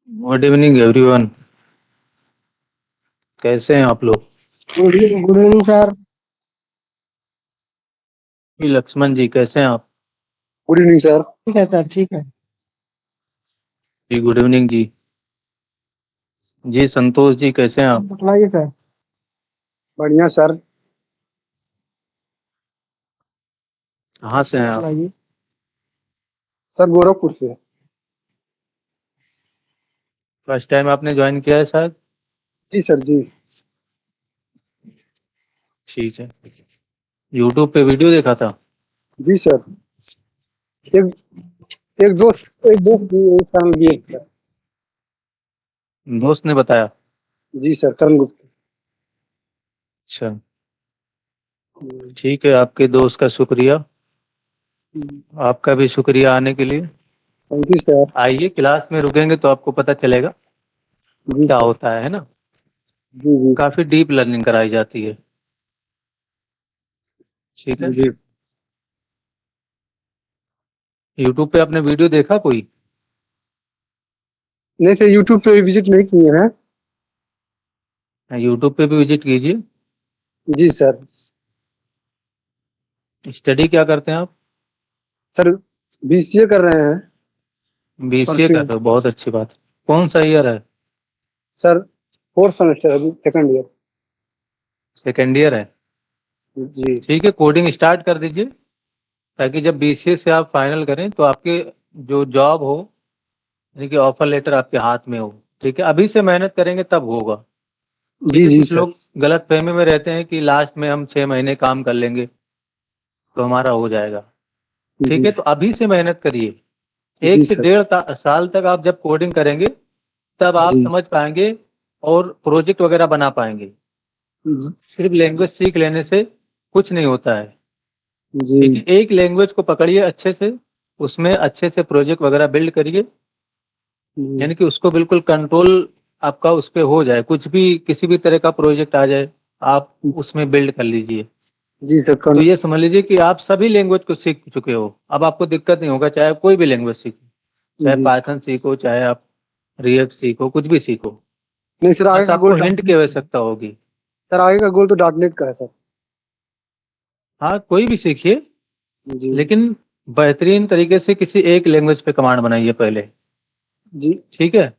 Good evening everyone. कैसे हैं आप लोग? Good evening sir. जी, लक्ष्मण जी कैसे हैं आप? Good evening sir. ठीक है सर, ठीक है। जी गुड इवनिंग जी। जी संतोष जी कैसे हैं आप? बताइए सर। बढ़िया सर। कहाँ से हैं आप? बताइए। सर गोरखपुर से। फर्स्ट टाइम आपने ज्वाइन किया है शायद। जी सर जी। ठीक है। यूट्यूब पे वीडियो देखा था। जी सर। एक एक दोस्त जी एक काम किए सर। दोस्त ने बताया। जी सर, करण गुप्ता। अच्छा, ठीक है, आपके दोस्त का शुक्रिया। आपका भी शुक्रिया आने के लिए। Thank you sir. आइए, क्लास में रुकेंगे तो आपको पता चलेगा जी क्या सर। होता है ना। जी जी। काफी डीप लर्निंग कराई जाती है। ठीक है। जी यूट्यूब पे आपने वीडियो देखा कोई? नहीं सर, यूट्यूब पे विजिट नहीं किए हैं। यूट्यूब पे भी विजिट कीजिए। जी सर। स्टडी क्या करते हैं आप? सर बीसीए कर रहे हैं। बीसीए कर परसों। रहे हो, बहुत अच्छी बात। कौन सा ईयर है? सर फोर्थ सेमेस्टर अभी, सेकंड ईयर। सेकेंड ईयर है। जी ठीक है, कोडिंग स्टार्ट कर दीजिए ताकि जब बीसीए से आप फाइनल करें तो आपके जो जॉब हो, यानी कि ऑफर लेटर आपके हाथ में हो। ठीक है, अभी से मेहनत करेंगे तब होगा। ठीक जी है, जी कुछ सर। लोग गलत फहमी में रहते हैं कि लास्ट में हम 6 महीने काम कर लेंगे तो हमारा हो जाएगा। ठीक जी है, तो अभी से मेहनत करिए। जी एक से सर। 1.5 साल तक आप जब कोडिंग करेंगे तब आप जी समझ पाएंगे और प्रोजेक्ट वगैरह बना पाएंगे। जी सिर्फ लैंग्वेज सीख लेने से कुछ नहीं होता है। जी ठीक है, एक लैंग्वेज को पकड़िए अच्छे से, उसमें अच्छे से प्रोजेक्ट वगैरह बिल्ड करिए, जी यानी कि उसको बिल्कुल कंट्रोल आपका उस पर हो जाए, कुछ भी किसी भी तरह का प्रोजेक्ट आ जाए आप उसमें बिल्ड कर लीजिए। जी सर। तो ये समझ लीजिए कि आप सभी लैंग्वेज को सीख चुके हो, अब आपको दिक्कत नहीं होगा, चाहे कोई भी लैंग्वेज सीखो, चाहे जी सर। पाइथन सीखो, चाहे आप रिएक्ट सीखो, कुछ भी सीखो। नहीं सर, आगे बस का आपको गोल हिंट की आवश्यकता होगी। सर आगे का गोल तो डॉट नेट का है सर। हाँ, कोई भी सीखिए, जी लेकिन बेहतरीन तरीके से किसी एक लैंग्वेज पे कमांड बनाइए पहले। जी ठीक है।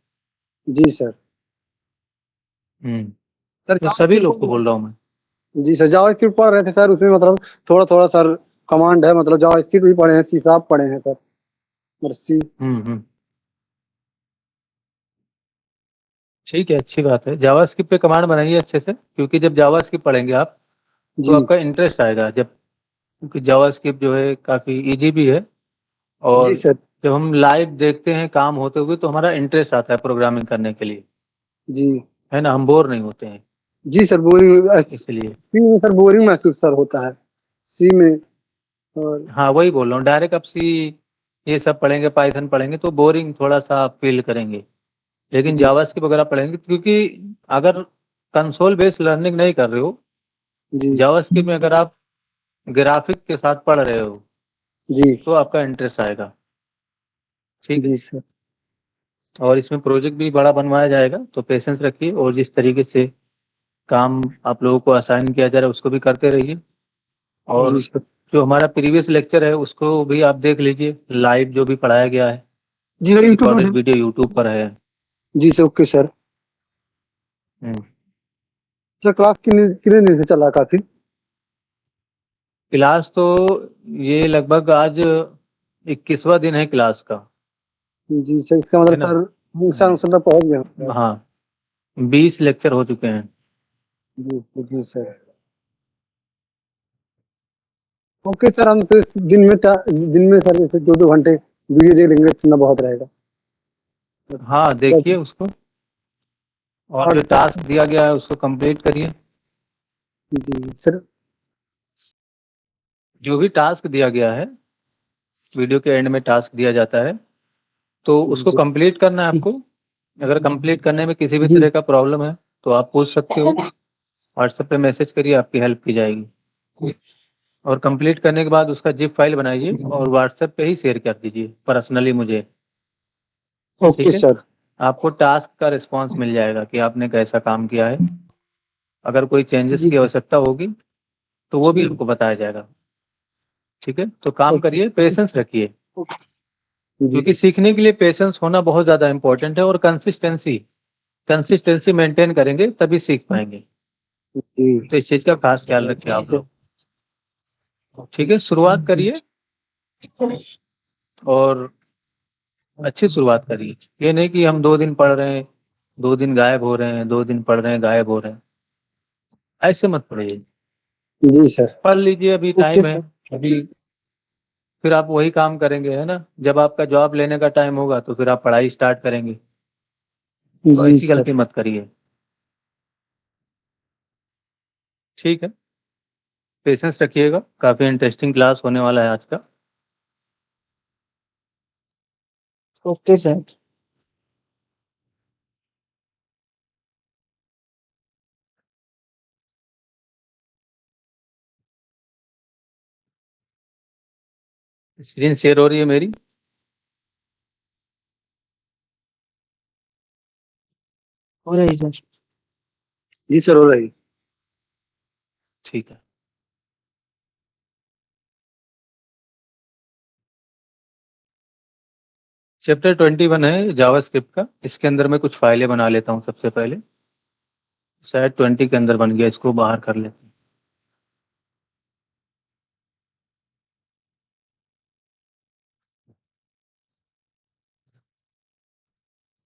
जी सर। हम्म। सर तो सभी लोग को बोल रहा हूँ मैं। जी सर, जावास्क्रिप्ट पढ़ रहे थे सर, उसमें मतलब थोड़ा थोड़ा सर कमांड है, मतलब जावास्क्रिप्ट भी पढ़े हैं, सी शार्प पढ़े हैं सर, और सी। हम्म। ठीक है, अच्छी बात है, जावास्क्रिप्ट पे कमांड बनाइए अच्छे से, क्योंकि जब जावास्क्रिप्ट पढ़ेंगे आप तो जी आपका इंटरेस्ट आएगा जब, क्योंकि जावास्क्रिप्ट जो है काफ़ी इजी भी है। जी और सर। जब हम लाइव देखते हैं काम होते हुए तो हमारा इंटरेस्ट आता है प्रोग्रामिंग करने के लिए, जी है ना, हम बोर नहीं होते हैं जी सर, बोरिंग इसलिए। सी में सर बोरिंग महसूस सर होता है सी में। और हाँ, वही बोल रहा हूँ, डायरेक्ट आप सी ये सब पढ़ेंगे, पाइथन पढ़ेंगे तो बोरिंग थोड़ा सा आप फील करेंगे। लेकिन जी जावास्क्रिप्ट वगैरह पढ़ेंगे, क्योंकि अगर कंसोल बेस्ड लर्निंग नहीं कर रहे हो, जी जावास्क्रिप्ट में अगर आप ग्राफिक के साथ पढ़ रहे हो जी तो आपका इंटरेस्ट आएगा। ठीक है। जी सर। और इसमें प्रोजेक्ट भी बड़ा बनवाया जाएगा, तो पेशेंस रखिए और जिस तरीके से काम आप लोगों को असाइन किया जा रहा है उसको भी करते रहिए। जी और सर। जो हमारा प्रीवियस लेक्चर है उसको भी आप देख लीजिए, लाइव जो भी पढ़ाया गया है, जी सर, यूट्यूब रिकॉर्डेड में। वीडियो यूट्यूब पर है। जी सर, ओके सर। हम्म। सर क्लास कितने कितने दिन से चल रहा है काफी? क्लास तो ये लगभग आज 21वां दिन है क्लास का। जी सर, इसका मतलब है ना। सर नुकसान तक पहुंच गया सर। हाँ, 20 लेक्चर हो चुके हैं। जी जी सर। ओके सर, हम सिर्फ दिन में सर जैसे 2-2 घंटे वीडियो देख लेंगे, इतना बहुत रहेगा। हाँ, देखिए उसको, और और जो टास्क दिया गया है उसको कंप्लीट करिए। जी सर। जो भी टास्क दिया गया है, वीडियो के एंड में टास्क दिया जाता है, तो उसको जी कंप्लीट करना है आपको। अगर कंप्लीट करने में किसी भी जी तरह का प्रॉब्लम है तो आप पूछ सकते हो, व्हाट्सएप पे मैसेज करिए, आपकी हेल्प की जाएगी। और कंप्लीट करने के बाद उसका जिप फाइल बनाइए और व्हाट्सएप पे ही शेयर कर दीजिए पर्सनली मुझे। ओके ठीक है। सर। आपको टास्क का रिस्पांस मिल जाएगा कि आपने कैसा काम किया है। अगर कोई चेंजेस जी की आवश्यकता होगी तो वो भी आपको बताया जाएगा। ठीक है, तो काम ओके करिए, पेशेंस रखिए, जी क्योंकि सीखने के लिए पेशेंस होना बहुत ज़्यादा इंपॉर्टेंट है, और कंसिस्टेंसी मेंटेन करेंगे तभी सीख पाएंगे। जी तो इस चीज़ का खास ख्याल रखिए आप लोग। ठीक है, शुरुआत करिए और अच्छी शुरुआत करिए। ये नहीं कि हम 2 दिन पढ़ रहे हैं, 2 दिन गायब हो रहे हैं, 2 दिन पढ़ रहे हैं गायब हो रहे हैं, ऐसे मत पढ़िए। जी सर। पढ़ लीजिए, अभी ओके टाइम है, सर। अभी फिर आप वही काम करेंगे, है ना। जब आपका जॉब लेने का टाइम होगा तो फिर आप पढ़ाई स्टार्ट करेंगे। तो जी ऐसी गलती सर। मत करिए। ठीक है, पेशेंस रखिएगा, काफ़ी इंटरेस्टिंग क्लास होने वाला है आज का। Okay sir. स्क्रीन शेयर हो रही है मेरी? हो रही सर। जी सर, हो रही। ठीक है, चैप्टर 21 है जावास्क्रिप्ट का। इसके अंदर मैं कुछ फाइलें बना लेता हूँ सबसे पहले। शायद 20 के अंदर बन गया, इसको बाहर कर लेते हैं।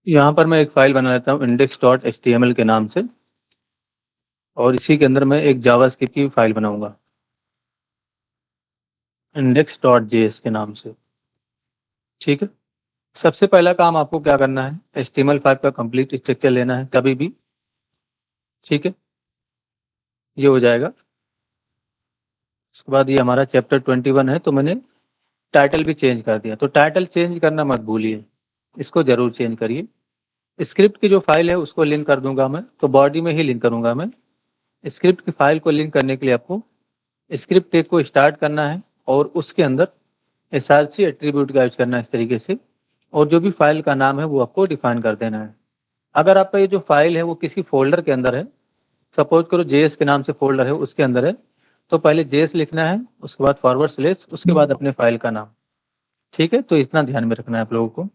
यहाँ पर मैं एक फाइल बना लेता हूँ index.html के नाम से, और इसी के अंदर मैं एक जावास्क्रिप्ट की फाइल बनाऊंगा index.js के नाम से। ठीक है, सबसे पहला काम आपको क्या करना है, HTML5 का कंप्लीट स्ट्रक्चर लेना है कभी भी। ठीक है, ये हो जाएगा। उसके बाद ये हमारा चैप्टर 21 है, तो मैंने टाइटल भी चेंज कर दिया। तो टाइटल चेंज करना मत भूलिए, इसको जरूर चेंज करिए। स्क्रिप्ट की जो फाइल है उसको लिंक कर दूंगा मैं, तो बॉडी में ही लिंक करूंगा मैं। स्क्रिप्ट की फाइल को लिंक करने के लिए आपको स्क्रिप्ट टेग को स्टार्ट करना है, और उसके अंदर src एट्रीब्यूट का यूज करना है इस तरीके से, और जो भी फाइल का नाम है वो आपको डिफाइन कर देना है। अगर आपका ये जो फाइल है वो किसी फोल्डर के अंदर है, सपोज करो जेएस के नाम से फोल्डर है, उसके अंदर है, तो पहले जेएस लिखना है, उसके बाद फॉरवर्ड स्लैश, उसके बाद अपने फाइल का नाम। ठीक है, तो इतना ध्यान में रखना है आप लोगों को।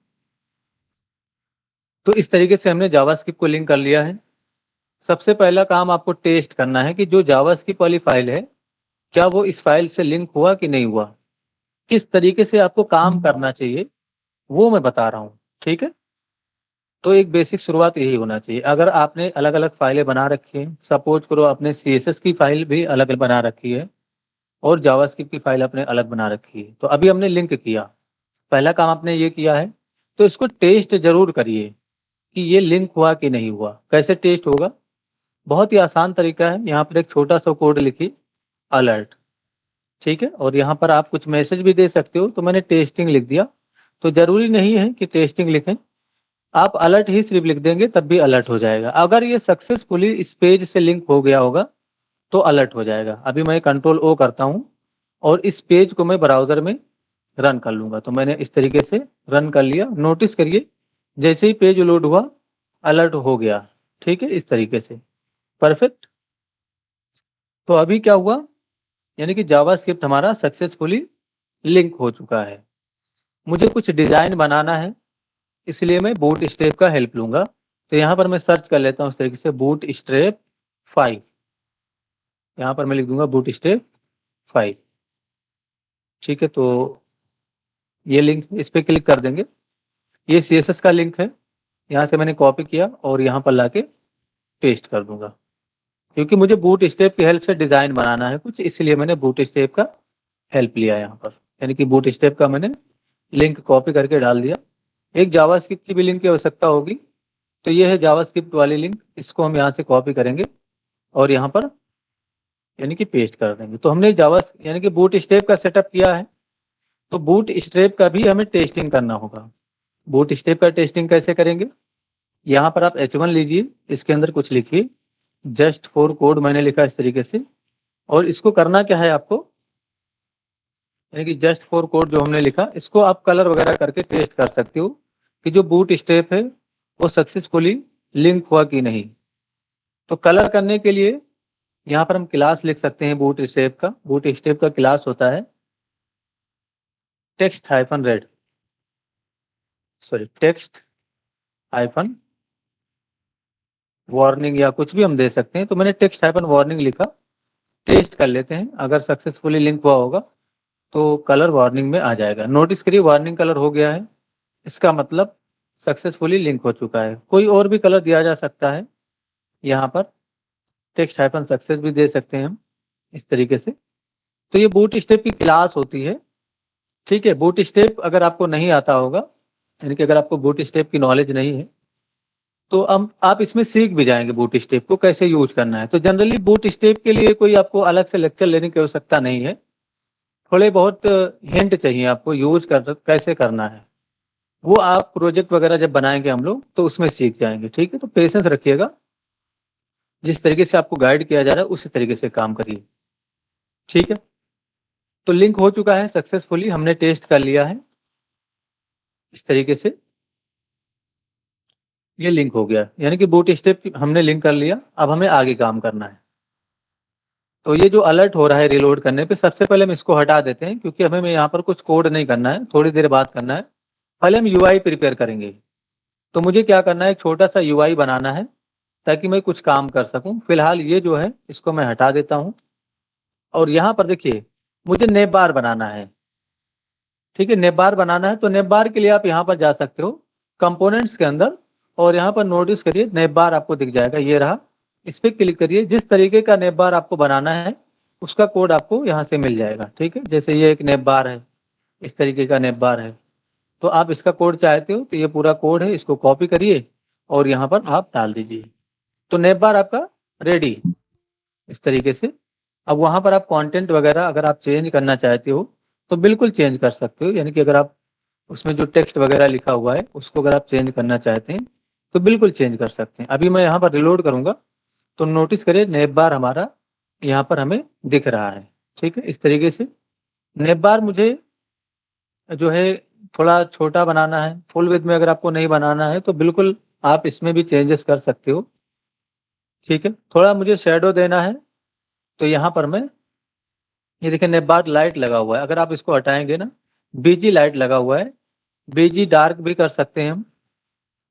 तो इस तरीके से हमने जावास्क्रिप्ट को लिंक कर लिया है। सबसे पहला काम आपको टेस्ट करना है कि जो जावास्क्रिप्ट वाली फाइल है, क्या वो इस फाइल से लिंक हुआ कि नहीं हुआ। किस तरीके से आपको काम करना चाहिए वो मैं बता रहा हूँ। ठीक है, तो एक बेसिक शुरुआत यही होना चाहिए। अगर आपने अलग अलग फाइलें बना रखी हैं, सपोज करो आपने CSS की फाइल भी अलग बना रखी है और जावास्क्रिप्ट की फाइल आपने अलग बना रखी है, तो अभी हमने लिंक किया, पहला काम आपने ये किया है, तो इसको टेस्ट जरूर करिए कि ये लिंक हुआ कि नहीं हुआ। कैसे टेस्ट होगा, बहुत ही आसान तरीका है। यहाँ पर एक छोटा सा कोड लिखिए, अलर्ट। ठीक है, और यहाँ पर आप कुछ मैसेज भी दे सकते हो, तो मैंने टेस्टिंग लिख दिया। तो जरूरी नहीं है कि टेस्टिंग लिखें, आप अलर्ट ही सिर्फ लिख देंगे तब भी अलर्ट हो जाएगा। अगर ये सक्सेसफुली इस पेज से लिंक हो गया होगा तो अलर्ट हो जाएगा। अभी मैं कंट्रोल O करता हूँ और इस पेज को मैं ब्राउजर में रन कर लूंगा। तो मैंने इस तरीके से रन कर लिया। नोटिस करिए, जैसे ही पेज लोड हुआ अलर्ट हो गया। ठीक है, इस तरीके से, परफेक्ट। तो अभी क्या हुआ, यानी कि जावास्क्रिप्ट हमारा सक्सेसफुली लिंक हो चुका है। मुझे कुछ डिजाइन बनाना है, इसलिए मैं बूट स्ट्रैप का हेल्प लूंगा। तो यहाँ पर मैं सर्च कर लेता हूँ इस तरीके से, बूट स्ट्रैप 5। यहाँ पर मैं लिख दूंगा बूट स्ट्रैप 5। ठीक है, तो ये लिंक, इस पर क्लिक कर देंगे। ये CSS का लिंक है, यहाँ से मैंने कॉपी किया और यहाँ पर लाके पेस्ट कर दूंगा। क्योंकि मुझे बूट स्ट्रैप की हेल्प से डिजाइन बनाना है कुछ, इसलिए मैंने बूट स्ट्रैप का हेल्प लिया यहाँ पर। यानी कि बूट स्ट्रैप का मैंने लिंक कॉपी करके डाल दिया। एक जावास्क्रिप्ट की भी लिंक की आवश्यकता होगी, तो ये है जावास्क्रिप्ट वाली लिंक। इसको हम यहाँ से कॉपी करेंगे और यहाँ पर यानी कि पेस्ट कर देंगे। तो हमने जावा यानी कि बूट स्ट्रैप का सेटअप किया है। तो बूट स्ट्रैप का भी हमें टेस्टिंग करना होगा। बूट स्ट्रैप का टेस्टिंग कैसे करेंगे, यहाँ पर आप H1 लीजिए, इसके अंदर कुछ लिखिए, जस्ट फॉर कोड मैंने लिखा इस तरीके से। और इसको करना क्या है आपको, यानी कि जस्ट फॉर कोड जो हमने लिखा, इसको आप कलर वगैरह करके टेस्ट कर सकते हो कि जो बूट स्ट्रैप है वो सक्सेसफुली लिंक हुआ कि नहीं। तो कलर करने के लिए यहाँ पर हम क्लास लिख सकते हैं बूट स्टेप का। बूट स्टेप का क्लास होता है text hyphen red, sorry text hyphen warning या कुछ भी हम दे सकते हैं। तो मैंने टेक्स्ट हाइफन वार्निंग लिखा। टेस्ट कर लेते हैं, अगर सक्सेसफुली लिंक हुआ होगा तो कलर वार्निंग में आ जाएगा। नोटिस करिए वार्निंग कलर हो गया है, इसका मतलब सक्सेसफुली लिंक हो चुका है। कोई और भी कलर दिया जा सकता है, यहाँ पर टेक्स्ट हाइफन सक्सेस भी दे सकते हैं हम इस तरीके से। तो ये बूट स्टेप की क्लास होती है, ठीक है। बूट स्टेप अगर आपको नहीं आता होगा, यानी कि अगर आपको बूट स्टेप की नॉलेज नहीं है, तो आप इसमें सीख भी जाएंगे बूट स्टेप को कैसे यूज करना है। तो जनरली बूट स्टेप के लिए कोई आपको अलग से लेक्चर लेने की आवश्यकता नहीं है, थोड़े बहुत हिंट चाहिए आपको यूज कर कैसे करना है, वो आप प्रोजेक्ट वगैरह जब बनाएंगे हम लोग तो उसमें सीख जाएंगे, ठीक है। तो पेशेंस रखिएगा, जिस तरीके से आपको गाइड किया जा रहा है उसी तरीके से काम करिए, ठीक है। तो लिंक हो चुका है सक्सेसफुली, हमने टेस्ट कर लिया है इस तरीके से, ये लिंक हो गया, यानी कि बूट स्टेप हमने लिंक कर लिया। अब हमें आगे काम करना है। तो ये जो अलर्ट हो रहा है रिलोड करने पे, सबसे पहले हम इसको हटा देते हैं, क्योंकि हमें यहाँ पर कुछ कोड नहीं करना है, थोड़ी देर बाद करना है। पहले हम यूआई प्रिपेयर करेंगे। तो मुझे क्या करना है, एक छोटा सा यूआई बनाना है ताकि मैं कुछ काम कर सकूं। फिलहाल ये जो है इसको मैं हटा देता हूं, और यहाँ पर देखिए मुझे नेप बार बनाना है, ठीक है। नेप बार बनाना है, तो नेप बार के लिए आप यहाँ पर जा सकते हो कंपोनेंट्स के अंदर, और यहाँ पर नोटिस करिए नेप बार आपको दिख जाएगा, ये रहा। इस पर क्लिक करिए, जिस तरीके का नेप बार आपको बनाना है उसका कोड आपको यहाँ से मिल जाएगा, ठीक है। जैसे ये एक नेप बार है, इस तरीके का नेप बार है, तो आप इसका कोड चाहते हो तो ये पूरा कोड है, इसको कॉपी करिए और यहाँ पर आप डाल दीजिए। तो नेप बार आपका रेडी इस तरीके से। अब वहां पर आप कंटेंट वगैरह अगर आप चेंज करना चाहते हो तो बिल्कुल चेंज कर सकते हो, यानी कि अगर आप उसमें जो टेक्स्ट वगैरह लिखा हुआ है उसको अगर आप चेंज करना चाहते हैं तो बिल्कुल चेंज कर सकते हैं। अभी मैं यहाँ पर रिलोड करूंगा तो नोटिस करिए नेप बार हमारा यहाँ पर हमें दिख रहा है, ठीक है। इस तरीके से नेप बार मुझे जो है थोड़ा छोटा बनाना है, फुल विड्थ में अगर आपको नहीं बनाना है तो बिल्कुल आप इसमें भी चेंजेस कर सकते हो, ठीक है। थोड़ा मुझे शेडो देना है, तो यहाँ पर मैं ये देखिए नेप बार लाइट लगा हुआ है, अगर आप इसको हटाएंगे ना बीजी लाइट लगा हुआ है। बीजी डार्क भी कर सकते हैं हम,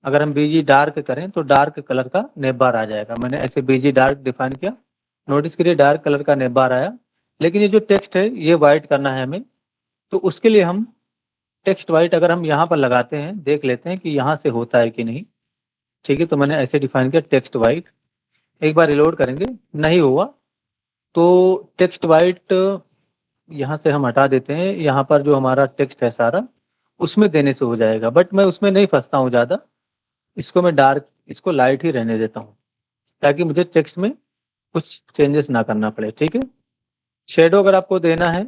अगर हम बीजी डार्क करें तो डार्क कलर का नेप बार आ जाएगा। मैंने ऐसे बीजी डार्क डिफाइन किया, नोटिस करिए डार्क कलर का नेप बार आया। लेकिन ये जो टेक्स्ट है ये वाइट करना है हमें, तो उसके लिए हम टेक्स्ट वाइट अगर हम यहाँ पर लगाते हैं, देख लेते हैं कि यहाँ से होता है कि नहीं, ठीक है। तो मैंने ऐसे डिफाइन किया टेक्स्ट वाइट, एक बार रिलोड करेंगे नहीं हुआ तो टेक्स्ट वाइट यहाँ से हम हटा देते हैं। यहाँ पर जो हमारा टेक्स्ट है सारा उसमें देने से हो जाएगा, बट मैं उसमें नहीं फंसता हूँ ज़्यादा, इसको मैं डार्क, इसको लाइट ही रहने देता हूँ ताकि मुझे टेक्स्ट में कुछ चेंजेस ना करना पड़े, ठीक है। शेडो अगर आपको देना है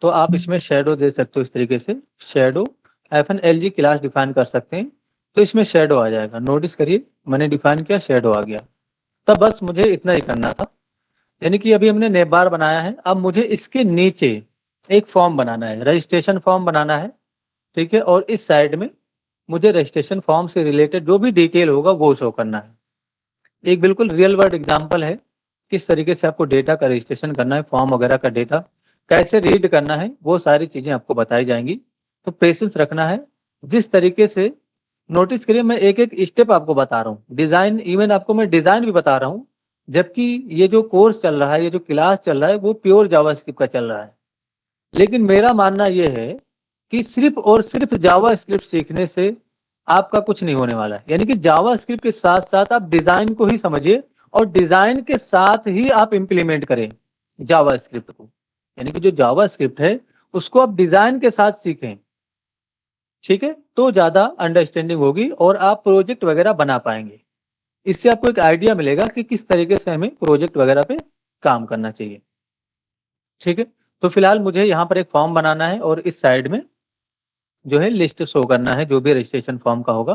तो आप इसमें शेडो दे सकते हो इस तरीके से, शेडो -lg क्लास डिफाइन कर सकते हैं, तो इसमें शेडो आ जाएगा। नोटिस करिए मैंने डिफाइन किया, शेडो आ गया। तब बस मुझे इतना ही करना था, यानी कि अभी हमने नेप बार बनाया है, अब मुझे इसके नीचे एक फॉर्म बनाना है, रजिस्ट्रेशन फॉर्म बनाना है, ठीक है। और इस साइड में मुझे रजिस्ट्रेशन फॉर्म से रिलेटेड जो भी डिटेल होगा वो शो करना है। एक बिल्कुल रियल वर्ल्ड एग्जांपल है किस तरीके से आपको डेटा का रजिस्ट्रेशन करना है, फॉर्म वगैरह का डेटा कैसे रीड करना है, वो सारी चीजें आपको बताई जाएंगी। तो पेशेंस रखना है, जिस तरीके से नोटिस करिए मैं एक एक स्टेप आपको बता रहा हूँ, डिजाइन इवन आपको मैं डिजाइन भी बता रहा हूँ, जबकि ये जो कोर्स चल रहा है, ये जो क्लास चल रहा है वो प्योर जावास्क्रिप्ट का चल रहा है। लेकिन मेरा मानना ये है कि सिर्फ और सिर्फ जावास्क्रिप्ट सीखने से आपका कुछ नहीं होने वाला है, यानी कि जावास्क्रिप्ट के साथ साथ आप डिजाइन को ही समझिए और डिजाइन के साथ ही आप इंप्लीमेंट करें जावास्क्रिप्ट को, यानी कि जो जावास्क्रिप्ट है उसको आप डिजाइन के साथ सीखें, ठीक है। तो ज्यादा अंडरस्टैंडिंग होगी और आप प्रोजेक्ट वगैरह बना पाएंगे। इससे आपको एक आइडिया मिलेगा कि किस तरीके से हमें प्रोजेक्ट वगैरह पे काम करना चाहिए, ठीक है। तो फिलहाल मुझे यहाँ पर एक फॉर्म बनाना है और इस साइड में जो है लिस्ट शो करना है जो भी रजिस्ट्रेशन फॉर्म का होगा।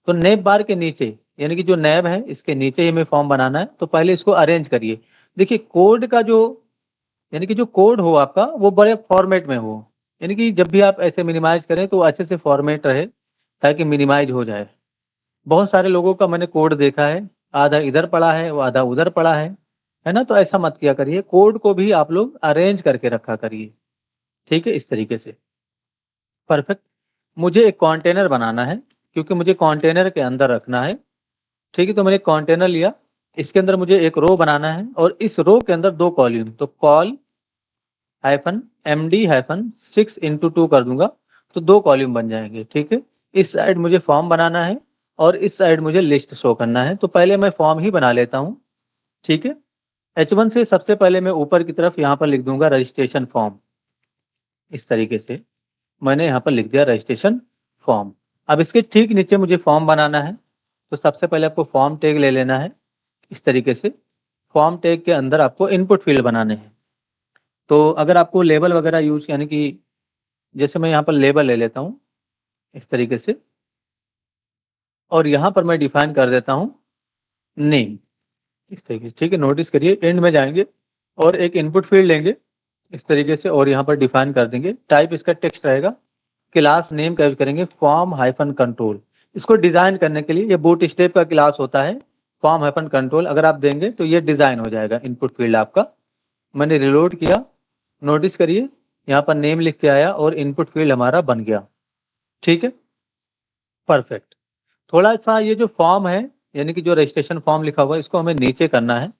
तो नेब बार के नीचे, यानी कि जो नेब है इसके नीचे ही हमें फॉर्म बनाना है, तो पहले इसको अरेंज करिए। देखिए कोड का जो, यानी कि जो कोड हो आपका वो बड़े फॉर्मेट में हो, यानी कि जब भी आप ऐसे मिनिमाइज करें तो अच्छे से फॉर्मेट रहे ताकि मिनिमाइज हो जाए। बहुत सारे लोगों का मैंने कोड देखा है, आधा इधर पड़ा है, वो आधा उधर पड़ा है ना? तो ऐसा मत किया करिए, कोड को भी आप लोग अरेंज करके रखा करिए, ठीक है? इस तरीके से। परफेक्ट। मुझे एक कंटेनर बनाना है, क्योंकि मुझे कंटेनर के अंदर रखना है, ठीक है? तो मैंने कंटेनर लिया, इसके अंदर मुझे एक रो बनाना है और इस रो के अंदर 2 कॉलम, तो call hyphen MD hyphen 6 into 2 कर दूंगा, तो 2 कॉलम बन जाएंगे, ठीक है? इस साइड मुझे फॉर्म बनाना है और इस साइड मुझे लिस्ट शो करना है, तो पहले मैं फॉर्म ही बना लेता हूँ, ठीक है? H1 से सबसे पहले मैं ऊपर की तरफ यहाँ पर लिख दूंगा रजिस्ट्रेशन फॉर्म, इस तरीके से मैंने यहाँ पर लिख दिया रजिस्ट्रेशन फॉर्म। अब इसके ठीक नीचे मुझे फॉर्म बनाना है, तो सबसे पहले आपको फॉर्म टैग ले लेना है, इस तरीके से। फॉर्म टैग के अंदर आपको इनपुट फील्ड बनाने हैं, तो अगर आपको लेबल वगैरह यूज, यानी कि जैसे मैं यहाँ पर लेबल ले लेता हूँ, इस तरीके से, और यहाँ पर मैं डिफाइन कर देता हूँ नेम, इस तरीके से, ठीक है? नोटिस करिए, एंड में जाएंगे और एक इनपुट फील्ड लेंगे इस तरीके से और यहाँ पर डिफाइन कर देंगे। टाइप इसका टेक्स्ट रहेगा, क्लास नेम का यूज करेंगे फॉर्म हाइफन कंट्रोल। इसको डिजाइन करने के लिए, ये बूट स्टेप का क्लास होता है, फॉर्म हाइफन कंट्रोल अगर आप देंगे तो ये डिजाइन हो जाएगा इनपुट फील्ड आपका। मैंने रिलोड किया, नोटिस करिए यहाँ पर नेम लिख के आया और इनपुट फील्ड हमारा बन गया, ठीक है? परफेक्ट। थोड़ा सा ये जो फॉर्म है, यानी कि जो रजिस्ट्रेशन फॉर्म लिखा हुआ है, इसको हमें नीचे करना है,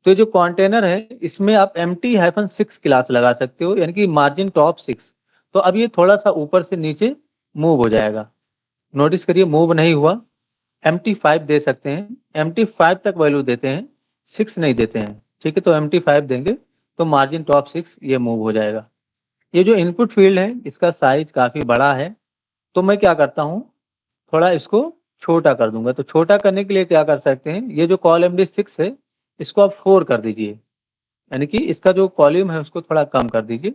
तो ये जो कंटेनर है इसमें आप MT-6 क्लास लगा सकते हो, यानी कि मार्जिन टॉप 6। तो अब ये थोड़ा सा ऊपर से नीचे मूव हो जाएगा, नोटिस करिए मूव नहीं हुआ। MT5 दे सकते हैं, MT5 तक वैल्यू देते हैं, 6 नहीं देते हैं, ठीक है? तो MT5 देंगे तो मार्जिन टॉप 6 ये मूव हो जाएगा। ये जो इनपुट फील्ड है इसका साइज काफी बड़ा है, तो मैं क्या करता हूँ, थोड़ा इसको छोटा कर दूंगा। तो छोटा करने के लिए क्या कर सकते हैं, ये जो कॉलम MD6 है इसको आप 4 कर दीजिए, यानी कि इसका जो कॉलम है उसको थोड़ा कम कर दीजिए।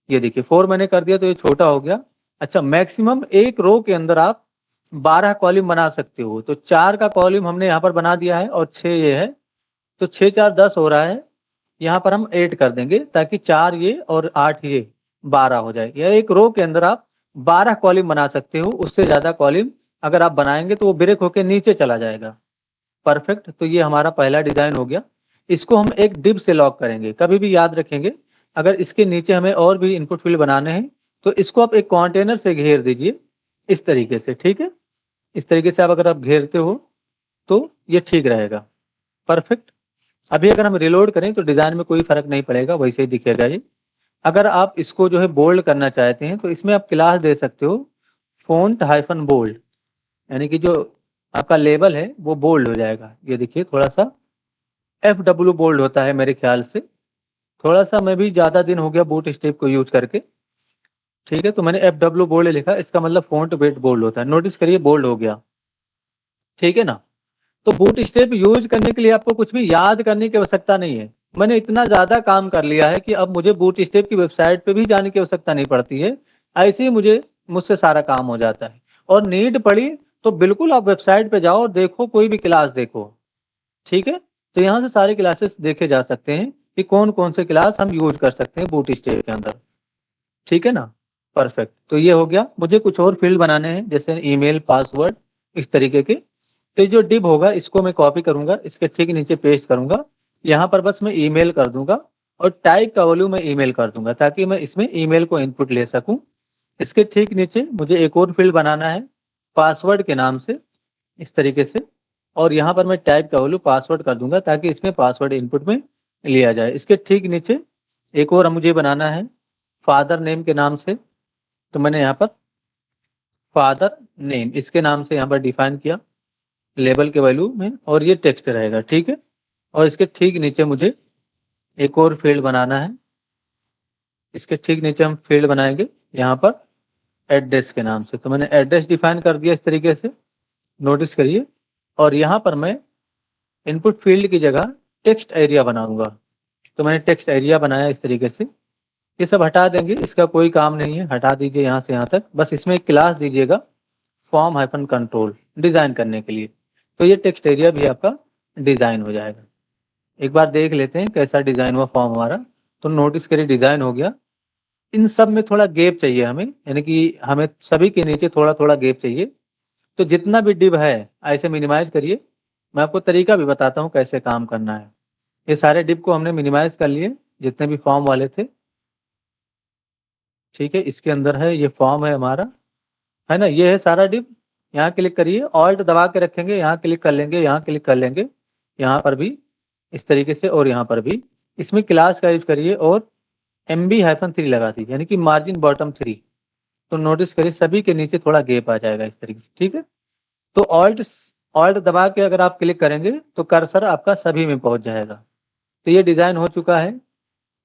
ये देखिए 4 मैंने कर दिया तो ये छोटा हो गया। अच्छा, मैक्सिमम एक रो के अंदर आप 12 कॉलम बना सकते हो, तो 4 का कॉलम हमने यहाँ पर बना दिया है और 6 ये है, तो 6 4 10 हो रहा है। यहाँ पर हम 8 कर देंगे ताकि 4 ये और 8 ये 12 हो जाए। या एक रो के अंदर आप 12 कॉलम बना सकते हो, उससे ज्यादा कॉलम अगर आप बनाएंगे तो वो ब्रेक होकर नीचे चला जाएगा। परफेक्ट। तो ये हमारा पहला डिजाइन हो गया। इसको हम एक डिव से लॉक करेंगे, कभी भी याद रखेंगे अगर इसके नीचे हमें और भी इनपुट फील्ड बनाने हैं तो इसको आप एक कंटेनर से घेर दीजिए इस तरीके से, ठीक है? इस तरीके से आप अगर आप घेरते हो तो ये ठीक रहेगा। परफेक्ट। अभी अगर हम रिलोड करें तो डिजाइन में कोई फर्क नहीं पड़ेगा, वैसे ही दिखेगा ये। अगर आप इसको जो है बोल्ड करना चाहते हैं तो इसमें आप क्लास दे सकते हो फॉन्ट हाइफन बोल्ड, यानी कि जो आपका लेबल है वो बोल्ड हो जाएगा। ये देखिए थोड़ा सा FW बोल्ड होता है मेरे ख्याल से, थोड़ा सा मैं भी ज्यादा दिन हो गया बूट स्टेप को यूज करके, ठीक है? तो मैंने FW बोल्ड लिखा, इसका मतलब फॉन्ट वेट बोल्ड होता है। नोटिस करिए बोल्ड हो गया, ठीक है ना? तो बूट स्टेप यूज करने के लिए आपको कुछ भी याद करने की आवश्यकता नहीं है। मैंने इतना ज्यादा काम कर लिया है कि अब मुझे बूट स्टेप की वेबसाइट पे भी जाने की आवश्यकता नहीं पड़ती है, ऐसे ही मुझसे सारा काम हो जाता है। और नीड पड़ी तो बिल्कुल आप वेबसाइट पे जाओ और देखो, कोई भी क्लास देखो, ठीक है? तो यहाँ से सारे क्लासेस देखे जा सकते हैं कि कौन कौन से क्लास हम यूज कर सकते हैं बूट स्टेप के अंदर, ठीक है ना? परफेक्ट। तो ये हो गया। मुझे कुछ और फील्ड बनाने हैं, जैसे ईमेल, पासवर्ड, इस तरीके के। तो जो डिव होगा इसको मैं कॉपी करूंगा, इसके ठीक नीचे पेस्ट करूंगा, यहाँ पर बस मैं ईमेल कर दूंगा और टाइप का वॉल्यूम मैं ईमेल कर दूंगा ताकि मैं इसमें ईमेल को इनपुट ले सकूं। इसके ठीक नीचे मुझे एक और फील्ड बनाना है पासवर्ड के नाम से, इस तरीके से, और यहाँ पर मैं टाइप का वॉल्यूम पासवर्ड कर दूंगा ताकि इसमें पासवर्ड इनपुट में लिया जाए। इसके ठीक नीचे एक और मुझे बनाना है फादर नेम के नाम से, तो मैंने यहाँ पर फादर नेम इसके नाम से यहाँ पर डिफाइन किया लेबल के वैल्यू में, और ये टेक्स्ट रहेगा, ठीक है? और इसके ठीक नीचे मुझे एक और फील्ड बनाना है, इसके ठीक नीचे हम फील्ड बनाएंगे यहाँ पर एड्रेस के नाम से, तो मैंने एड्रेस डिफाइन कर दिया इस तरीके से, नोटिस करिए। और यहाँ पर मैं इनपुट फील्ड की जगह टेक्स्ट एरिया बनाऊंगा, तो मैंने टेक्स्ट एरिया बनाया इस तरीके से। ये सब हटा देंगे, इसका कोई काम नहीं है, हटा दीजिए यहाँ से यहाँ तक। बस इसमें एक क्लास दीजिएगा फॉर्म हाइफन कंट्रोल डिजाइन करने के लिए, तो ये टेक्स्ट एरिया भी आपका डिजाइन हो जाएगा। एक बार देख लेते हैं कैसा डिजाइन हुआ फॉर्म हमारा। तो नोटिस करिए डिजाइन हो गया। इन सब में थोड़ा गैप चाहिए हमें, यानी कि हमें सभी के नीचे थोड़ा थोड़ा गैप चाहिए। तो जितना भी डिव है ऐसे मिनिमाइज करिए। मैं आपको तरीका भी बताता हूँ कैसे काम करना है। ये सारे डिव को हमने मिनिमाइज कर लिए, जितने भी फॉर्म वाले थे। ठीक है, इसके अंदर है, ये फॉर्म है हमारा, है ना, ये है सारा डिव। यहाँ क्लिक करिए, ऑल्ट दबा के रखेंगे, यहाँ क्लिक कर लेंगे, यहाँ क्लिक कर लेंगे, यहाँ पर भी इस तरीके से, और यहाँ पर भी। इसमें क्लास का यूज करिए और MB-3 लगा दीजिए, यानी कि मार्जिन बॉटम 3। तो नोटिस करिए सभी के नीचे थोड़ा गैप आ जाएगा इस तरीके से। ठीक है, तो ऑल्ट ऑल्ट दबा के अगर आप क्लिक करेंगे तो कर्सर आपका सभी में पहुंच जाएगा। तो ये डिजाइन हो चुका है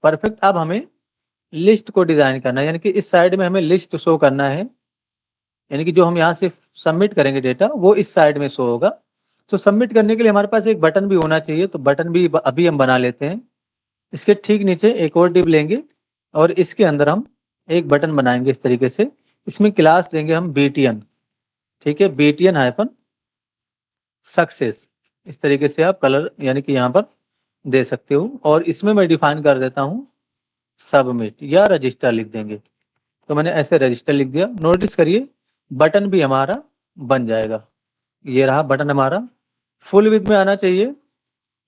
परफेक्ट। अब हमें लिस्ट को डिजाइन करना है, यानी कि इस साइड में हमें लिस्ट शो करना है, यानी कि जो हम यहाँ से सबमिट करेंगे डेटा वो इस साइड में शो होगा। तो सबमिट करने के लिए हमारे पास एक बटन भी होना चाहिए, तो बटन भी अभी हम बना लेते हैं। इसके ठीक नीचे एक और डिव लेंगे और इसके अंदर हम एक बटन बनाएंगे इस तरीके से। इसमें क्लास देंगे हम BTN। ठीक है, BTN- सक्सेस। इस तरीके से आप कलर यानी कि यहाँ पर दे सकते हो। और इसमें मैं डिफाइन कर देता हूँ सबमिट या रजिस्टर लिख देंगे। तो मैंने ऐसे रजिस्टर लिख दिया। नोटिस करिए बटन भी हमारा बन जाएगा। ये रहा बटन हमारा। फुल विड्थ में आना चाहिए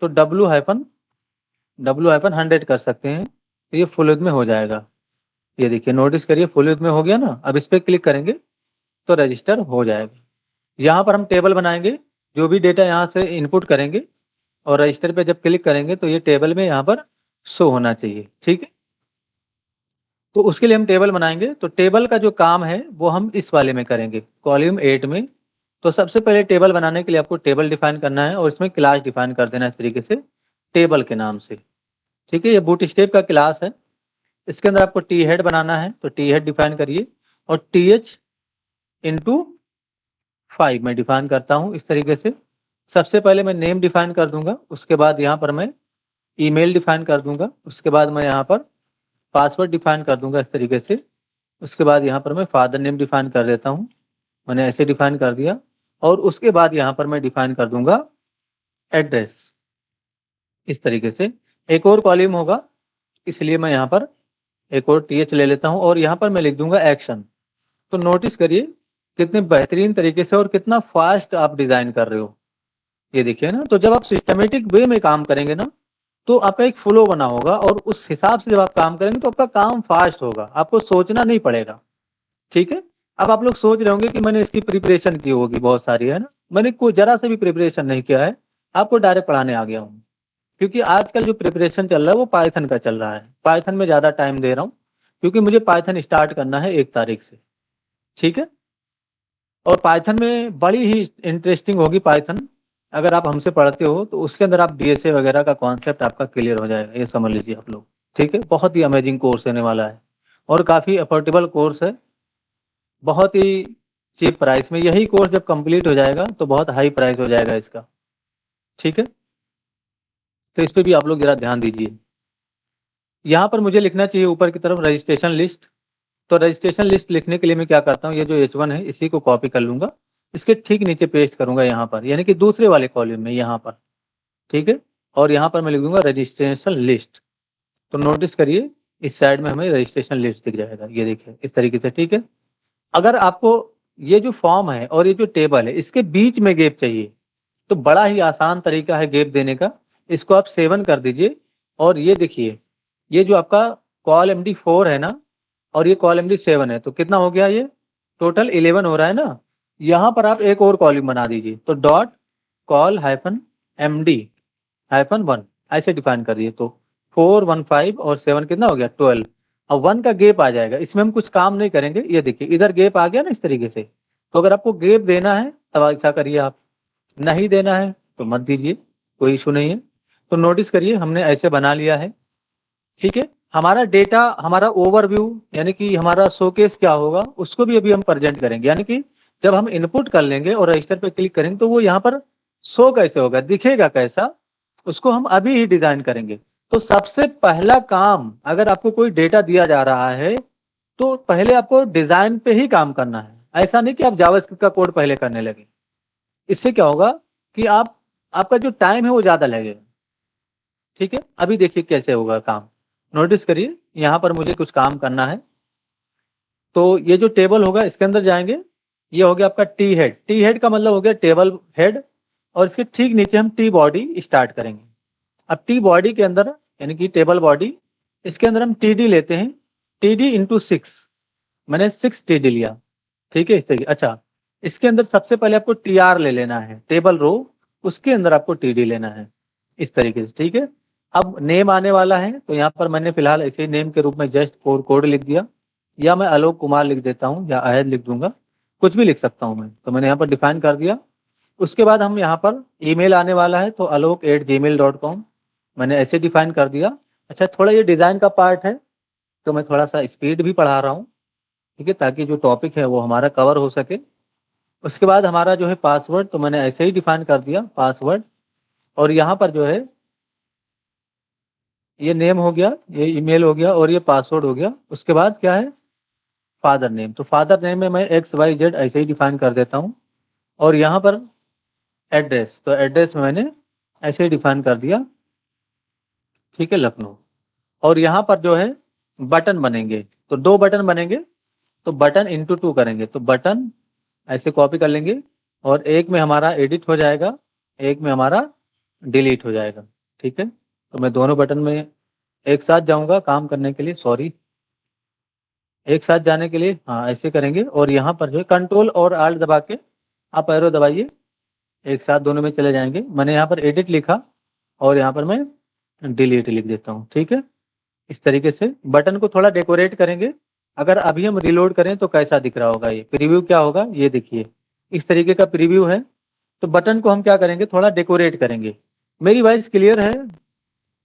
तो W-100 कर सकते हैं, तो ये फुल विड्थ में हो जाएगा। ये देखिए, नोटिस करिए फुल विड्थ में हो गया ना। अब इस पर क्लिक करेंगे तो रजिस्टर हो जाएगा। यहाँ पर हम टेबल बनाएंगे, जो भी डेटा यहाँ से इनपुट करेंगे और रजिस्टर पे जब क्लिक करेंगे तो ये टेबल में यहाँ पर शो होना चाहिए। ठीक है, तो उसके लिए हम टेबल बनाएंगे। तो टेबल का जो काम है वो हम इस वाले में करेंगे, कॉलम 8 में। तो सबसे पहले टेबल बनाने के लिए आपको टेबल डिफाइन करना है और इसमें क्लास डिफाइन कर देना है इस तरीके से, टेबल के नाम से। ठीक है, ये बूटस्ट्रैप का क्लास है। इसके अंदर आपको टी हेड बनाना है, तो टी हेड डिफाइन करिए और TH/5 में डिफाइन करता हूँ इस तरीके से। सबसे पहले मैं नेम डिफाइन कर दूंगा, उसके बाद यहाँ पर मैं ईमेल डिफाइन कर दूंगा, उसके बाद मैं यहाँ पर पासवर्ड डिफाइन कर दूंगा इस तरीके से। उसके बाद यहाँ पर मैं फादर नेम डिफाइन कर देता हूँ, मैंने ऐसे डिफाइन कर दिया। और उसके बाद यहाँ पर मैं डिफाइन कर दूंगा एड्रेस इस तरीके से। एक और कॉलम होगा, इसलिए मैं यहाँ पर एक और TH ले लेता हूँ और यहाँ पर मैं लिख दूंगा एक्शन। तो नोटिस करिए कितने बेहतरीन तरीके से और कितना फास्ट आप डिजाइन कर रहे हो। ये देखिए ना, तो जब आप सिस्टमेटिक वे में काम करेंगे ना तो आपका एक फ्लो बना होगा और उस हिसाब से जब आप काम करेंगे तो आपका काम फास्ट होगा, आपको सोचना नहीं पड़ेगा। ठीक है, अब आप लोग सोच रहे होंगे कि मैंने इसकी प्रिपरेशन की होगी बहुत सारी, है ना। मैंने कोई जरा से भी प्रिपरेशन नहीं किया है, आपको डायरेक्ट पढ़ाने आ गया हूँ। क्योंकि आजकल जो प्रिपरेशन चल रहा है वो पाइथन का चल रहा है। पाइथन में ज्यादा टाइम दे रहा हूँ क्योंकि मुझे पाइथन स्टार्ट करना है 1 तारीख से। ठीक है, और पाइथन में बड़ी ही इंटरेस्टिंग होगी पाइथन। अगर आप हमसे पढ़ते हो तो उसके अंदर आप DSA वगैरह का कॉन्सेप्ट आपका क्लियर हो जाएगा, ये समझ लीजिए आप लोग। ठीक है, बहुत ही अमेजिंग कोर्स होने वाला है और काफ़ी अफोर्डेबल कोर्स है, बहुत ही चीप प्राइस में। यही कोर्स जब कंप्लीट हो जाएगा तो बहुत हाई प्राइस हो जाएगा इसका। ठीक है, तो इस पर भी आप लोग जरा ध्यान दीजिए। यहाँ पर मुझे लिखना चाहिए ऊपर की तरफ रजिस्ट्रेशन लिस्ट। तो रजिस्ट्रेशन लिस्ट लिखने के लिए मैं क्या करता हूँ, ये जो H1 है इसी को कॉपी कर लूंगा, इसके ठीक नीचे पेस्ट करूंगा यहाँ पर, यानी कि दूसरे वाले कॉलम में यहाँ पर। ठीक है, और यहाँ पर मैं लिख दूंगा रजिस्ट्रेशन लिस्ट। तो नोटिस करिए इस साइड में हमें रजिस्ट्रेशन लिस्ट दिख जाएगा, ये देखिए इस तरीके से। ठीक है, अगर आपको ये जो फॉर्म है और ये जो टेबल है इसके बीच में गैप चाहिए तो बड़ा ही आसान तरीका है गैप देने का। इसको आप 7 कर दीजिए और ये देखिए, ये जो आपका कॉल MD4 है ना और ये कॉल MD7 है, तो कितना हो गया, ये टोटल 11 हो रहा है ना। यहाँ पर आप एक और कॉलम बना दीजिए, तो डॉट कॉल -MD-1 ऐसे डिफाइन कर दिए। तो 4 1 5 और 7 कितना हो गया 12। अब 1 का गैप आ जाएगा, इसमें हम कुछ काम नहीं करेंगे। ये देखिए इधर गैप आ गया ना इस तरीके से। तो अगर आपको गैप देना है तब ऐसा करिए, आप नहीं देना है तो मत दीजिए, कोई इशू नहीं है। तो नोटिस करिए हमने ऐसे बना लिया है। ठीक है, हमारा डेटा, हमारा ओवरव्यू यानी कि हमारा शोकेस क्या होगा उसको भी अभी हम प्रेजेंट करेंगे। यानी कि जब हम इनपुट कर लेंगे और रजिस्टर पे क्लिक करेंगे तो वो यहाँ पर शो कैसे होगा, दिखेगा कैसा, उसको हम अभी ही डिजाइन करेंगे। तो सबसे पहला काम, अगर आपको कोई डेटा दिया जा रहा है तो पहले आपको डिजाइन पे ही काम करना है। ऐसा नहीं कि आप जावास्क्रिप्ट का कोड पहले करने लगे, इससे क्या होगा कि आपका जो टाइम है वो ज्यादा लगेगा। ठीक है, अभी देखिए कैसे होगा काम। नोटिस करिए यहाँ पर मुझे कुछ काम करना है। तो ये जो टेबल होगा इसके अंदर जाएंगे ये हो गया आपका टी हेड। टी हेड का मतलब हो गया टेबल हेड, और इसके ठीक नीचे हम टी बॉडी स्टार्ट करेंगे। अब टी बॉडी के अंदर यानी कि टेबल बॉडी, इसके अंदर हम टी डी लेते हैं, टी डी इंटू 6, मैंने 6 टी डी लिया, ठीक है इस तरीके। अच्छा, इसके अंदर सबसे पहले आपको टी आर ले लेना है, टेबल रो, उसके अंदर आपको टी डी लेना है इस तरीके से, ठीक है। अब नेम आने वाला है, तो यहाँ पर मैंने फिलहाल ऐसे ही नेम के रूप में जस्ट फोर कोड लिख दिया, या मैं आलोक कुमार लिख देता हूँ, या अहद लिख दूंगा, कुछ भी लिख सकता हूँ मैं। तो मैंने यहाँ पर डिफाइन कर दिया। उसके बाद हम यहाँ पर ईमेल आने वाला है, तो alok@gmail.com मैंने ऐसे डिफाइन कर दिया। अच्छा, थोड़ा ये डिजाइन का पार्ट है, तो मैं थोड़ा सा स्पीड भी पढ़ा रहा हूँ, ठीक है, ताकि जो टॉपिक है वो हमारा कवर हो सके। उसके बाद हमारा जो है पासवर्ड, तो मैंने ऐसे ही डिफाइन कर दिया पासवर्ड, और यहाँ पर जो है ये नेम हो गया, ये ईमेल हो गया, और ये पासवर्ड हो गया। उसके बाद क्या है, फादर नेम। तो फादर नेम में मैं XYZ ऐसे ही डिफाइन कर देता हूँ, और यहाँ पर एड्रेस, तो एड्रेस में मैंने ऐसे ही डिफाइन कर दिया, ठीक है, लखनऊ। और यहाँ पर जो है बटन बनेंगे, तो 2 बटन बनेंगे, तो बटन इंटू 2 करेंगे, तो बटन ऐसे कॉपी कर लेंगे, और एक में हमारा एडिट हो जाएगा, एक में हमारा डिलीट हो जाएगा, ठीक है। तो मैं दोनों बटन में एक साथ जाऊंगा काम करने के लिए, सॉरी, एक साथ जाने के लिए, हाँ ऐसे करेंगे। और यहाँ पर जो है कंट्रोल और आल्ट दबा के आप एरो दबाइए, एक साथ दोनों में चले जाएंगे। मैंने यहाँ पर एडिट लिखा, और यहाँ पर मैं डिलीट लिख देता हूँ, ठीक है। इस तरीके से बटन को थोड़ा डेकोरेट करेंगे। अगर अभी हम रिलोड करें तो कैसा दिख रहा होगा, ये प्रीव्यू क्या होगा, ये देखिए इस तरीके का प्रीव्यू है। तो बटन को हम क्या करेंगे, थोड़ा डेकोरेट करेंगे। मेरी वॉइस क्लियर है,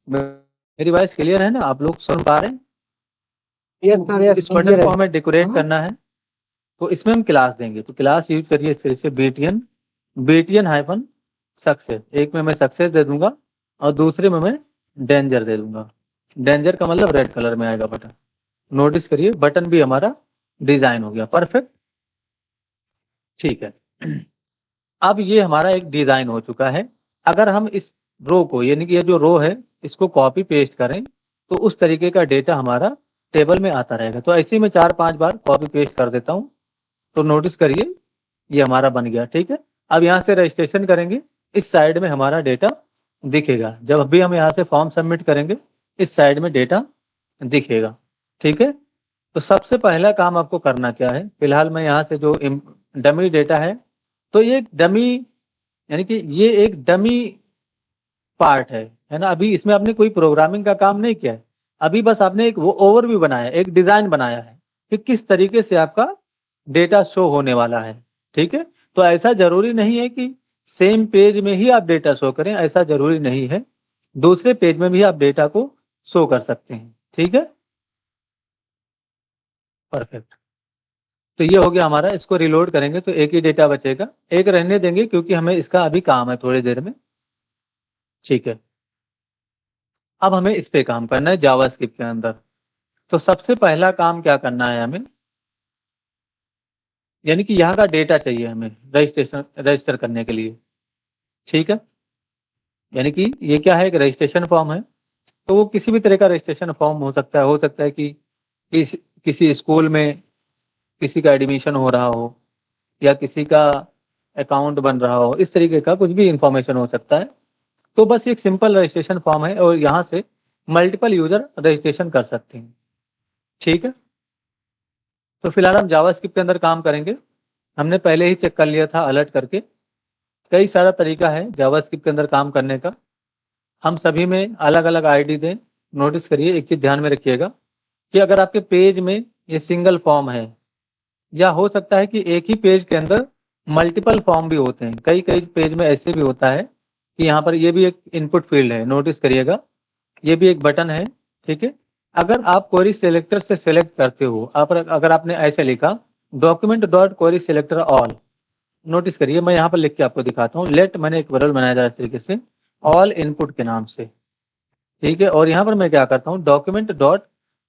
मेरी वॉइस क्लियर है ना, आप लोग सुन पा रहे हैं? यस सर, यस इस बटन को हमें डेकोरेट करना है, तो इसमें हम क्लास देंगे। तो क्लास यूज करिए इस तरह से, बीटीएन हाइफन सक्सेस। एक में मैं सक्सेस दे दूंगा, और दूसरे में मैं डेंजर दे दूंगा। डेंजर का मतलब रेड कलर में आएगा बटन। नोटिस करिए बटन भी हमारा डिजाइन हो गया, परफेक्ट, ठीक है। अब ये हमारा एक डिजाइन हो चुका है। अगर हम इस रो को, यानी कि ये जो रो है, इसको कॉपी पेस्ट करें, तो उस तरीके का डेटा हमारा टेबल में आता रहेगा। तो ऐसे ही मैं 4-5 बार कॉपी पेस्ट कर देता हूँ, तो नोटिस करिए ये हमारा बन गया, ठीक है। अब यहाँ से रजिस्ट्रेशन करेंगे, इस साइड में हमारा डेटा दिखेगा। जब भी हम यहाँ से फॉर्म सबमिट करेंगे, इस साइड में डेटा दिखेगा, ठीक है। तो सबसे पहला काम आपको करना क्या है, फिलहाल मैं यहाँ से जो डमी डेटा है, तो ये डमी, यानी कि ये एक डमी पार्ट है ना। अभी इसमें आपने कोई प्रोग्रामिंग का काम नहीं किया है, अभी बस आपने एक वो ओवरव्यू बनाया, एक डिजाइन बनाया है कि किस तरीके से आपका डेटा शो होने वाला है, ठीक है। तो ऐसा जरूरी नहीं है कि सेम पेज में ही आप डेटा शो करें, ऐसा जरूरी नहीं है, दूसरे पेज में भी आप डेटा को शो कर सकते हैं, ठीक है, परफेक्ट। तो ये हो गया हमारा, इसको रिलोड करेंगे तो एक ही डेटा बचेगा, एक रहने देंगे क्योंकि हमें इसका अभी काम है थोड़ी देर में, ठीक है। अब हमें इस पे काम करना है जावास्क्रिप्ट के अंदर। तो सबसे पहला काम क्या करना है हमें, यानी कि यहाँ का डेटा चाहिए हमें रजिस्टर करने के लिए, ठीक है। यानी कि ये क्या है, एक रजिस्ट्रेशन फॉर्म है। तो वो किसी भी तरह का रजिस्ट्रेशन फॉर्म हो सकता है कि किसी स्कूल में किसी का एडमिशन हो रहा हो, या किसी का अकाउंट बन रहा हो, इस तरीके का कुछ भी इंफॉर्मेशन हो सकता है। तो बस एक सिंपल रजिस्ट्रेशन फॉर्म है, और यहाँ से मल्टीपल यूजर रजिस्ट्रेशन कर सकते हैं, ठीक है। तो फिलहाल हम जावास्क्रिप्ट के अंदर काम करेंगे। हमने पहले ही चेक कर लिया था अलर्ट करके, कई सारा तरीका है जावास्क्रिप्ट के अंदर काम करने का। हम सभी में अलग अलग आईडी दें। नोटिस करिए, एक चीज ध्यान में रखिएगा कि अगर आपके पेज में ये सिंगल फॉर्म है, या हो सकता है कि एक ही पेज के अंदर मल्टीपल फॉर्म भी होते हैं, कई कई पेज में ऐसे भी होता है कि यहाँ पर ये भी एक इनपुट फील्ड है, नोटिस करिएगा, ये भी एक बटन है, ठीक है। अगर आप क्वेरी सिलेक्टर से सिलेक्ट करते हो, अगर आपने ऐसे लिखा document dot query selector all, notice करिए मैं यहाँ पर लिख के आपको दिखाता हूँ, लेट मैंने एक वेरिएबल बनाया जा इस तरीके से ऑल इनपुट के नाम से, ठीक है। और यहाँ पर मैं क्या करता हूँ, document dot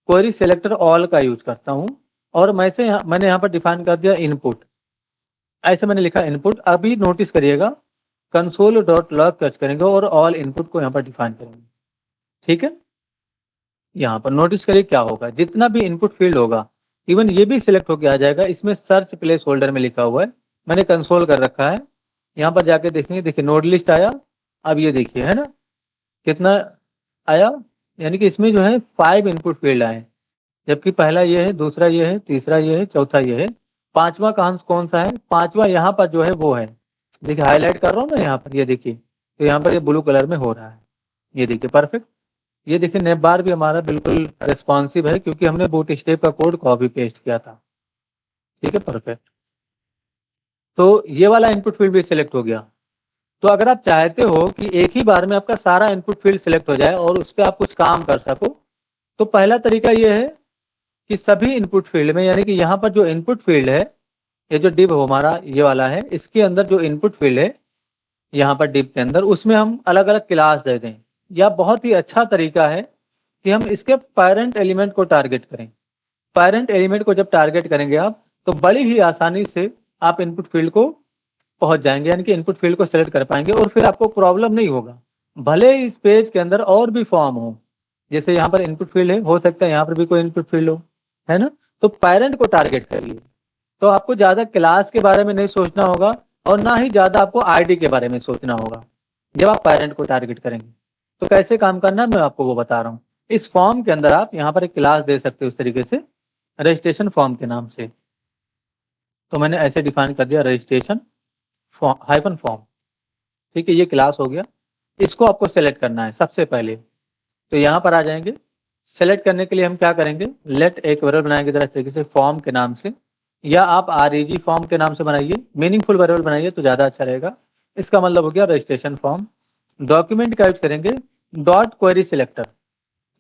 query selector all का यूज करता हूँ, और मैंने यहाँ पर डिफाइन कर दिया इनपुट, ऐसे मैंने लिखा इनपुट। अभी नोटिस करिएगा कंसोल डॉट लॉग टच करेंगे और ऑल इनपुट को यहाँ पर डिफाइन करेंगे, ठीक है। यहाँ पर नोटिस करिए क्या होगा, जितना भी इनपुट फील्ड होगा इवन ये भी सिलेक्ट होके आ जाएगा। इसमें सर्च प्लेस होल्डर में लिखा हुआ है, मैंने कंसोल कर रखा है। यहाँ पर जाके देखेंगे, देखिए नोड लिस्ट आया। अब ये देखिए है ना कितना आया, यानी कि इसमें जो है 5 इनपुट फील्ड आए, जबकि पहला ये है, दूसरा ये है, तीसरा ये है, चौथा ये है, पांचवा कौन सा है, पांचवा यहाँ पर जो है वो है, देखिए हाईलाइट कर रहा हूँ ना यहाँ पर, ये देखिए तो यहाँ पर ये ब्लू कलर में हो रहा है, ये देखिए परफेक्ट। ये देखिए नेप बार भी हमारा बिल्कुल रिस्पॉन्सिव है, क्योंकि हमने बूट स्टेप का कोड कॉपी पेस्ट किया था। ठीक है, परफेक्ट। तो ये वाला इनपुट फील्ड भी सिलेक्ट हो गया। तो अगर आप चाहते हो कि एक ही बार में आपका सारा इनपुट फील्ड सिलेक्ट हो जाए और उस पर आप कुछ काम कर सको, तो पहला तरीका ये है कि सभी इनपुट फील्ड में, यानी कि यहाँ पर जो इनपुट फील्ड है, ये जो डिव हमारा ये वाला है, इसके अंदर जो इनपुट फील्ड है यहाँ पर डिव के अंदर, उसमें हम अलग अलग क्लास दे दें। या बहुत ही अच्छा तरीका है कि हम इसके पेरेंट एलिमेंट को टारगेट करें। पेरेंट एलिमेंट को जब टारगेट करेंगे आप, तो बड़ी ही आसानी से आप इनपुट फील्ड को पहुंच जाएंगे, यानी कि इनपुट फील्ड को सेलेक्ट कर पाएंगे और फिर आपको प्रॉब्लम नहीं होगा। भले ही इस पेज के अंदर और भी फॉर्म हो, जैसे यहाँ पर इनपुट फील्ड है, हो सकता है यहाँ पर भी कोई इनपुट फील्ड हो, है ना। तो पेरेंट को टारगेट करिए, तो आपको ज्यादा क्लास के बारे में नहीं सोचना होगा और ना ही ज्यादा आपको आईडी के बारे में सोचना होगा जब आप पेरेंट को टारगेट करेंगे। तो कैसे काम करना है मैं आपको वो बता रहा हूँ। इस फॉर्म के अंदर आप यहाँ पर एक क्लास दे सकते हो इस तरीके से, रजिस्ट्रेशन फॉर्म के नाम से। तो मैंने ऐसे डिफाइन कर दिया, रजिस्ट्रेशन हाइफन फॉर्म। ठीक है, ये क्लास हो गया। इसको आपको सेलेक्ट करना है सबसे पहले। तो यहाँ पर आ जाएंगे, सेलेक्ट करने के लिए हम क्या करेंगे, लेट एक वेरिएबल बनाएंगे इस तरीके से फॉर्म के नाम से, या आप REG फॉर्म के नाम से बनाइए, मीनिंगफुल वेरिएबल बनाइए तो ज्यादा अच्छा रहेगा। इसका मतलब हो गया रजिस्ट्रेशन फॉर्म। डॉक्यूमेंट का यूज करेंगे डॉट क्वेरी सिलेक्टर,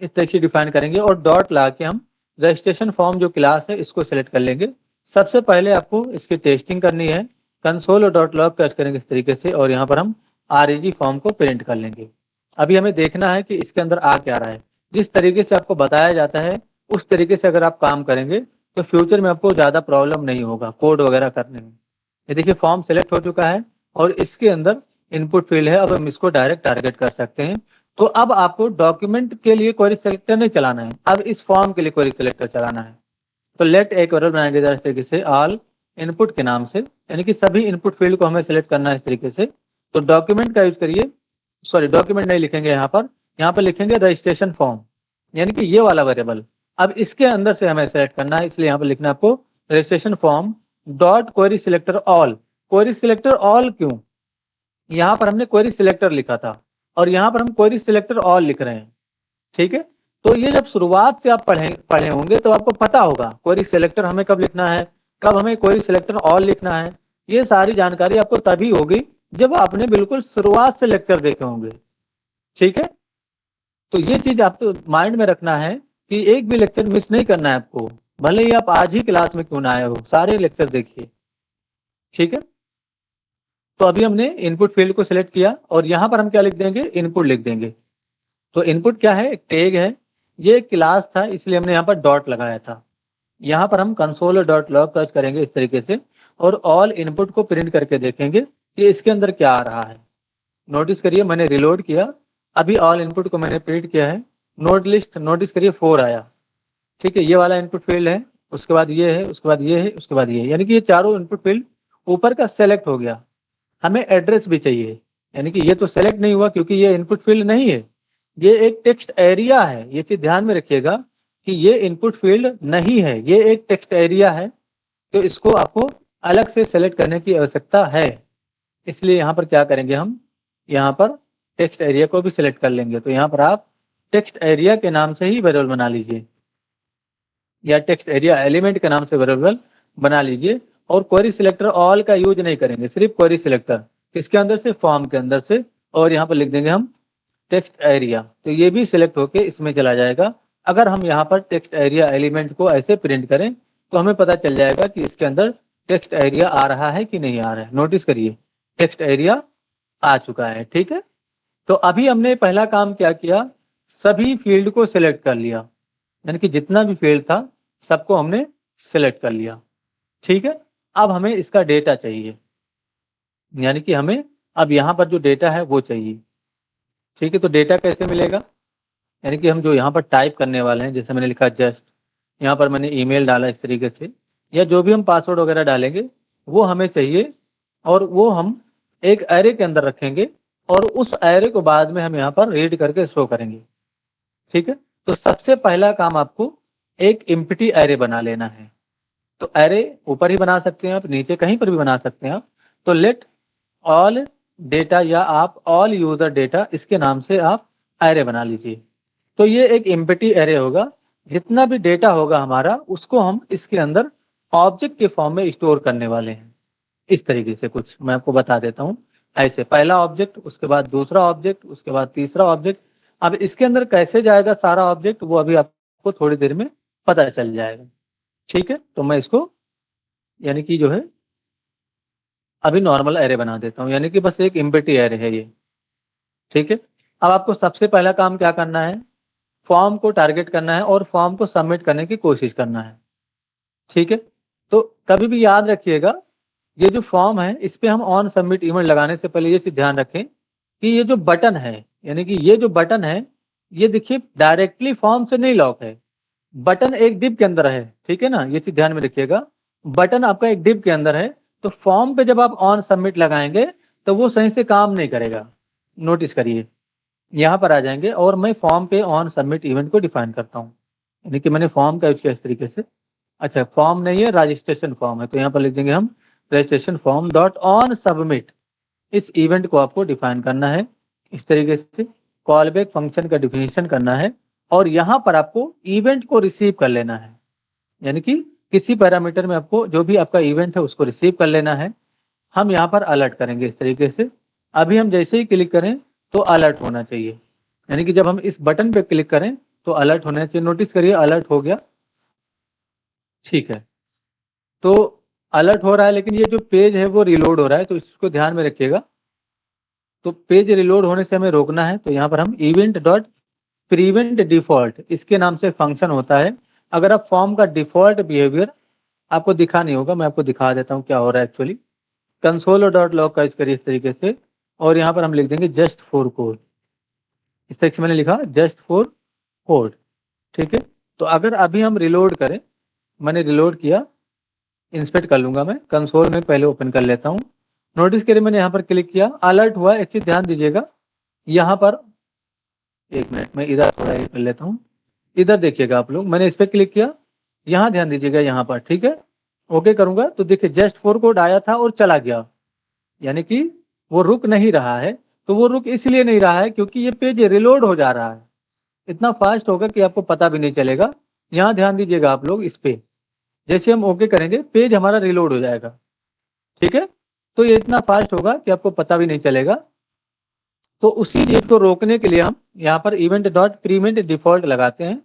इस तरीके से डिफाइन करेंगे और डॉट ला के हम रजिस्ट्रेशन फॉर्म जो क्लास है इसको सेलेक्ट कर लेंगे। सबसे पहले आपको इसकी टेस्टिंग करनी है, कंसोल और डॉट लॉग का करेंगे इस तरीके से, और यहाँ पर हम REG फॉर्म को प्रिंट कर लेंगे। अभी हमें देखना है कि इसके अंदर आ क्या रहा है। जिस तरीके से आपको बताया जाता है उस तरीके से अगर आप काम करेंगे तो फ्यूचर में आपको ज्यादा प्रॉब्लम नहीं होगा कोड वगैरह करने में। ये देखिए फॉर्म सेलेक्ट हो चुका है और इसके अंदर इनपुट फील्ड है। अब हम इसको डायरेक्ट टारगेट कर सकते हैं। तो अब आपको डॉक्यूमेंट के लिए क्वेरी सिलेक्टर नहीं चलाना है, अब इस फॉर्म के लिए क्वेरी सिलेक्टर चलाना है। तो लेट एक वेरिएबल बनाएंगे इस तरीके से ऑल इनपुट के नाम से, यानी कि सभी इनपुट फील्ड को हमें सेलेक्ट करना है इस तरीके से। तो डॉक्यूमेंट का यूज करिए, सॉरी डॉक्यूमेंट नहीं लिखेंगे यहाँ पर लिखेंगे रजिस्ट्रेशन फॉर्म, यानी कि ये वाला वेरिएबल। अब इसके अंदर से हमें सेलेक्ट करना है, इसलिए यहाँ पर लिखना है आपको registration form dot query selector all. Query selector all क्यों, यहाँ पर हमने क्वेरी सिलेक्टर लिखा था और यहाँ पर हम क्वेरी सिलेक्टर ऑल लिख रहे हैं। ठीक है, तो ये जब शुरुआत से आप पढ़े होंगे तो आपको पता होगा क्वेरी सिलेक्टर हमें कब लिखना है, कब हमें क्वेरी सिलेक्टर ऑल लिखना है। ये सारी जानकारी आपको तभी होगी जब आपने बिल्कुल शुरुआत से लेक्चर देखे होंगे। ठीक है, तो ये चीज आपको माइंड में रखना है कि एक भी लेक्चर मिस नहीं करना है आपको, भले ही आप आज ही क्लास में क्यों ना आए हो, सारे लेक्चर देखिए। ठीक है, तो अभी हमने इनपुट फील्ड को सिलेक्ट किया और यहाँ पर हम क्या लिख देंगे, इनपुट लिख देंगे। तो इनपुट क्या है, एक टैग है, ये एक क्लास था इसलिए हमने यहाँ पर डॉट लगाया था। यहाँ पर हम कंसोल और डॉट लॉग सर्च करेंगे इस तरीके से और ऑल इनपुट को प्रिंट करके देखेंगे कि इसके अंदर क्या आ रहा है। नोटिस करिए मैंने रिलोड किया, अभी ऑल इनपुट को मैंने प्रिंट किया है। नोट लिस्ट नोटिस करिए 4 आया। ठीक है, ये वाला इनपुट फील्ड है, उसके बाद ये है, उसके बाद ये है, उसके बाद ये है, यानी कि ये चारों इनपुट फील्ड ऊपर का सेलेक्ट हो गया। हमें एड्रेस भी चाहिए, यानी कि ये तो सेलेक्ट नहीं हुआ क्योंकि ये इनपुट फील्ड नहीं है, ये एक टेक्स्ट एरिया है। ये चीज ध्यान में रखिएगा कि ये इनपुट फील्ड नहीं है, ये एक टेक्स्ट एरिया है। तो इसको आपको अलग से सेलेक्ट करने की आवश्यकता है। इसलिए यहाँ पर क्या करेंगे, हम यहाँ पर टेक्स्ट एरिया को भी सिलेक्ट कर लेंगे। तो यहाँ पर आप टेक्स्ट एरिया के नाम से ही वेरिएबल बना लीजिए या टेक्स्ट एरिया एलिमेंट के नाम से वेरिएबल बना लीजिए और क्वेरी सिलेक्टर ऑल का यूज नहीं करेंगे, सिर्फ क्वेरी सिलेक्टर किसके अंदर से, फॉर्म के अंदर से। और यहाँ पर लिख देंगे हम टेक्स्ट एरिया, तो ये भी सिलेक्ट होके इसमें चला जाएगा। अगर हम यहाँ पर टेक्स्ट एरिया एलिमेंट को ऐसे प्रिंट करें तो हमें पता चल जाएगा कि इसके अंदर टेक्स्ट एरिया आ रहा है कि नहीं आ रहा है। नोटिस करिए टेक्स्ट एरिया आ चुका है। ठीक है, तो अभी हमने पहला काम क्या किया, सभी फील्ड को सिलेक्ट कर लिया, यानी कि जितना भी फील्ड था सबको हमने सिलेक्ट कर लिया। ठीक है, अब हमें इसका डेटा चाहिए, यानी कि हमें अब यहाँ पर जो डेटा है वो चाहिए। ठीक है, तो डेटा कैसे मिलेगा, यानी कि हम जो यहाँ पर टाइप करने वाले हैं, जैसे मैंने लिखा जस्ट, यहाँ पर मैंने ईमेल डाला इस तरीके से, या जो भी हम पासवर्ड वगैरह डालेंगे वो हमें चाहिए, और वो हम एक एरे के अंदर रखेंगे और उस एरे को बाद में हम यहाँ पर रीड करके शो करेंगे। ठीक है, तो सबसे पहला काम आपको एक एम्प्टी एरे बना लेना है। तो एरे ऊपर ही बना सकते हैं आप, नीचे कहीं पर भी बना सकते हैं आप। तो लेट ऑल डेटा या आप ऑल यूजर डेटा, इसके नाम से आप एरे बना लीजिए। तो ये एक एम्प्टी एरे होगा, जितना भी डेटा होगा हमारा उसको हम इसके अंदर ऑब्जेक्ट के फॉर्म में स्टोर करने वाले हैं। इस तरीके से कुछ मैं आपको बता देता हूँ। ऐसे पहला ऑब्जेक्ट, उसके बाद दूसरा ऑब्जेक्ट, उसके बाद तीसरा ऑब्जेक्ट। अब इसके अंदर कैसे जाएगा सारा ऑब्जेक्ट, वो अभी आपको थोड़ी देर में पता चल जाएगा। ठीक है, तो मैं इसको यानी कि जो है अभी नॉर्मल एरे बना देता हूँ, यानी कि बस एक एम्प्टी एरे है ये। ठीक है, अब आपको सबसे पहला काम क्या करना है, फॉर्म को टारगेट करना है और फॉर्म को सबमिट करने की कोशिश करना है। ठीक है, तो कभी भी याद रखिएगा, ये जो फॉर्म है इस पे हम ऑन सबमिट इवेंट लगाने से पहले ये चीज ध्यान रखें कि ये जो बटन है, यानी कि ये जो बटन है, ये देखिए डायरेक्टली फॉर्म से नहीं लॉक है, बटन एक डिव के अंदर है। ठीक है ना, ये चीज ध्यान में रखिएगा, बटन आपका एक डिव के अंदर है। तो फॉर्म पे जब आप ऑन सबमिट लगाएंगे तो वो सही से काम नहीं करेगा। नोटिस करिए, यहाँ पर आ जाएंगे और मैं फॉर्म पे ऑन सबमिट इवेंट को डिफाइन करता हूँ, यानी कि मैंने फॉर्म का यूज किया इस तरीके से। अच्छा, फॉर्म नहीं है, रजिस्ट्रेशन फॉर्म है, तो यहाँ पर लिख देंगे हम registration form dot on submit. इस इवेंट को आपको डिफाइन करना है इस तरीके से, कॉल बैक फंक्शन का डिफिनेशन करना है, और यहाँ पर आपको इवेंट को रिसीव कर लेना है, यानी कि किसी पैरामीटर में आपको जो भी आपका इवेंट है उसको रिसीव कर लेना है। हम यहाँ पर अलर्ट करेंगे इस तरीके से। अभी हम जैसे ही क्लिक करें तो अलर्ट होना चाहिए, यानी कि जब हम इस बटन पे क्लिक करें तो अलर्ट होना चाहिए। नोटिस करिए अलर्ट हो गया। ठीक है, तो अलर्ट हो रहा है, लेकिन ये जो पेज है वो रिलोड हो रहा है, तो इसको ध्यान में रखिएगा। तो पेज रिलोड होने से हमें रोकना है, तो यहाँ पर हम इवेंट डॉट प्रिवेंट डिफॉल्ट, इसके नाम से फंक्शन होता है। अगर आप फॉर्म का डिफॉल्ट बिहेवियर आपको दिखा नहीं होगा, मैं आपको दिखा देता हूँ क्या हो रहा है एक्चुअली। कंसोल डॉट लॉग का यूज करिए इस तरीके से, और यहाँ पर हम लिख देंगे जस्ट फॉर कोड। इस तरीके से मैंने लिखा जस्ट फॉर कोड। ठीक है, तो अगर अभी हम रिलोड करें, मैंने रिलोड किया, इंस्पेक्ट कर लूंगा मैं, कंसोल में पहले ओपन कर लेता हूँ। नोटिस करिए मैंने यहाँ पर क्लिक किया, अलर्ट हुआ। एक चीज ध्यान दीजिएगा, यहाँ पर एक मिनट मैं इधर थोड़ा ये कर लेता हूँ, इधर देखिएगा आप लोग, मैंने इस पर क्लिक किया, यहाँ ध्यान दीजिएगा यहाँ पर। ठीक है, ओके करूंगा तो देखिए जस्ट फॉर कोड आया था और चला गया, यानी कि वो रुक नहीं रहा है। तो वो रुक इसलिए नहीं रहा है क्योंकि ये पेज रिलोड हो जा रहा है, इतना फास्ट होगा कि आपको पता भी नहीं चलेगा। यहाँ ध्यान दीजिएगा आप लोग, इस पे जैसे हम ओके करेंगे पेज हमारा रिलोड हो जाएगा। ठीक है, तो ये इतना फास्ट होगा कि आपको पता भी नहीं चलेगा। तो उसी चीज को रोकने के लिए हम यहाँ पर इवेंट डॉट प्रीवेंट डिफॉल्ट लगाते हैं,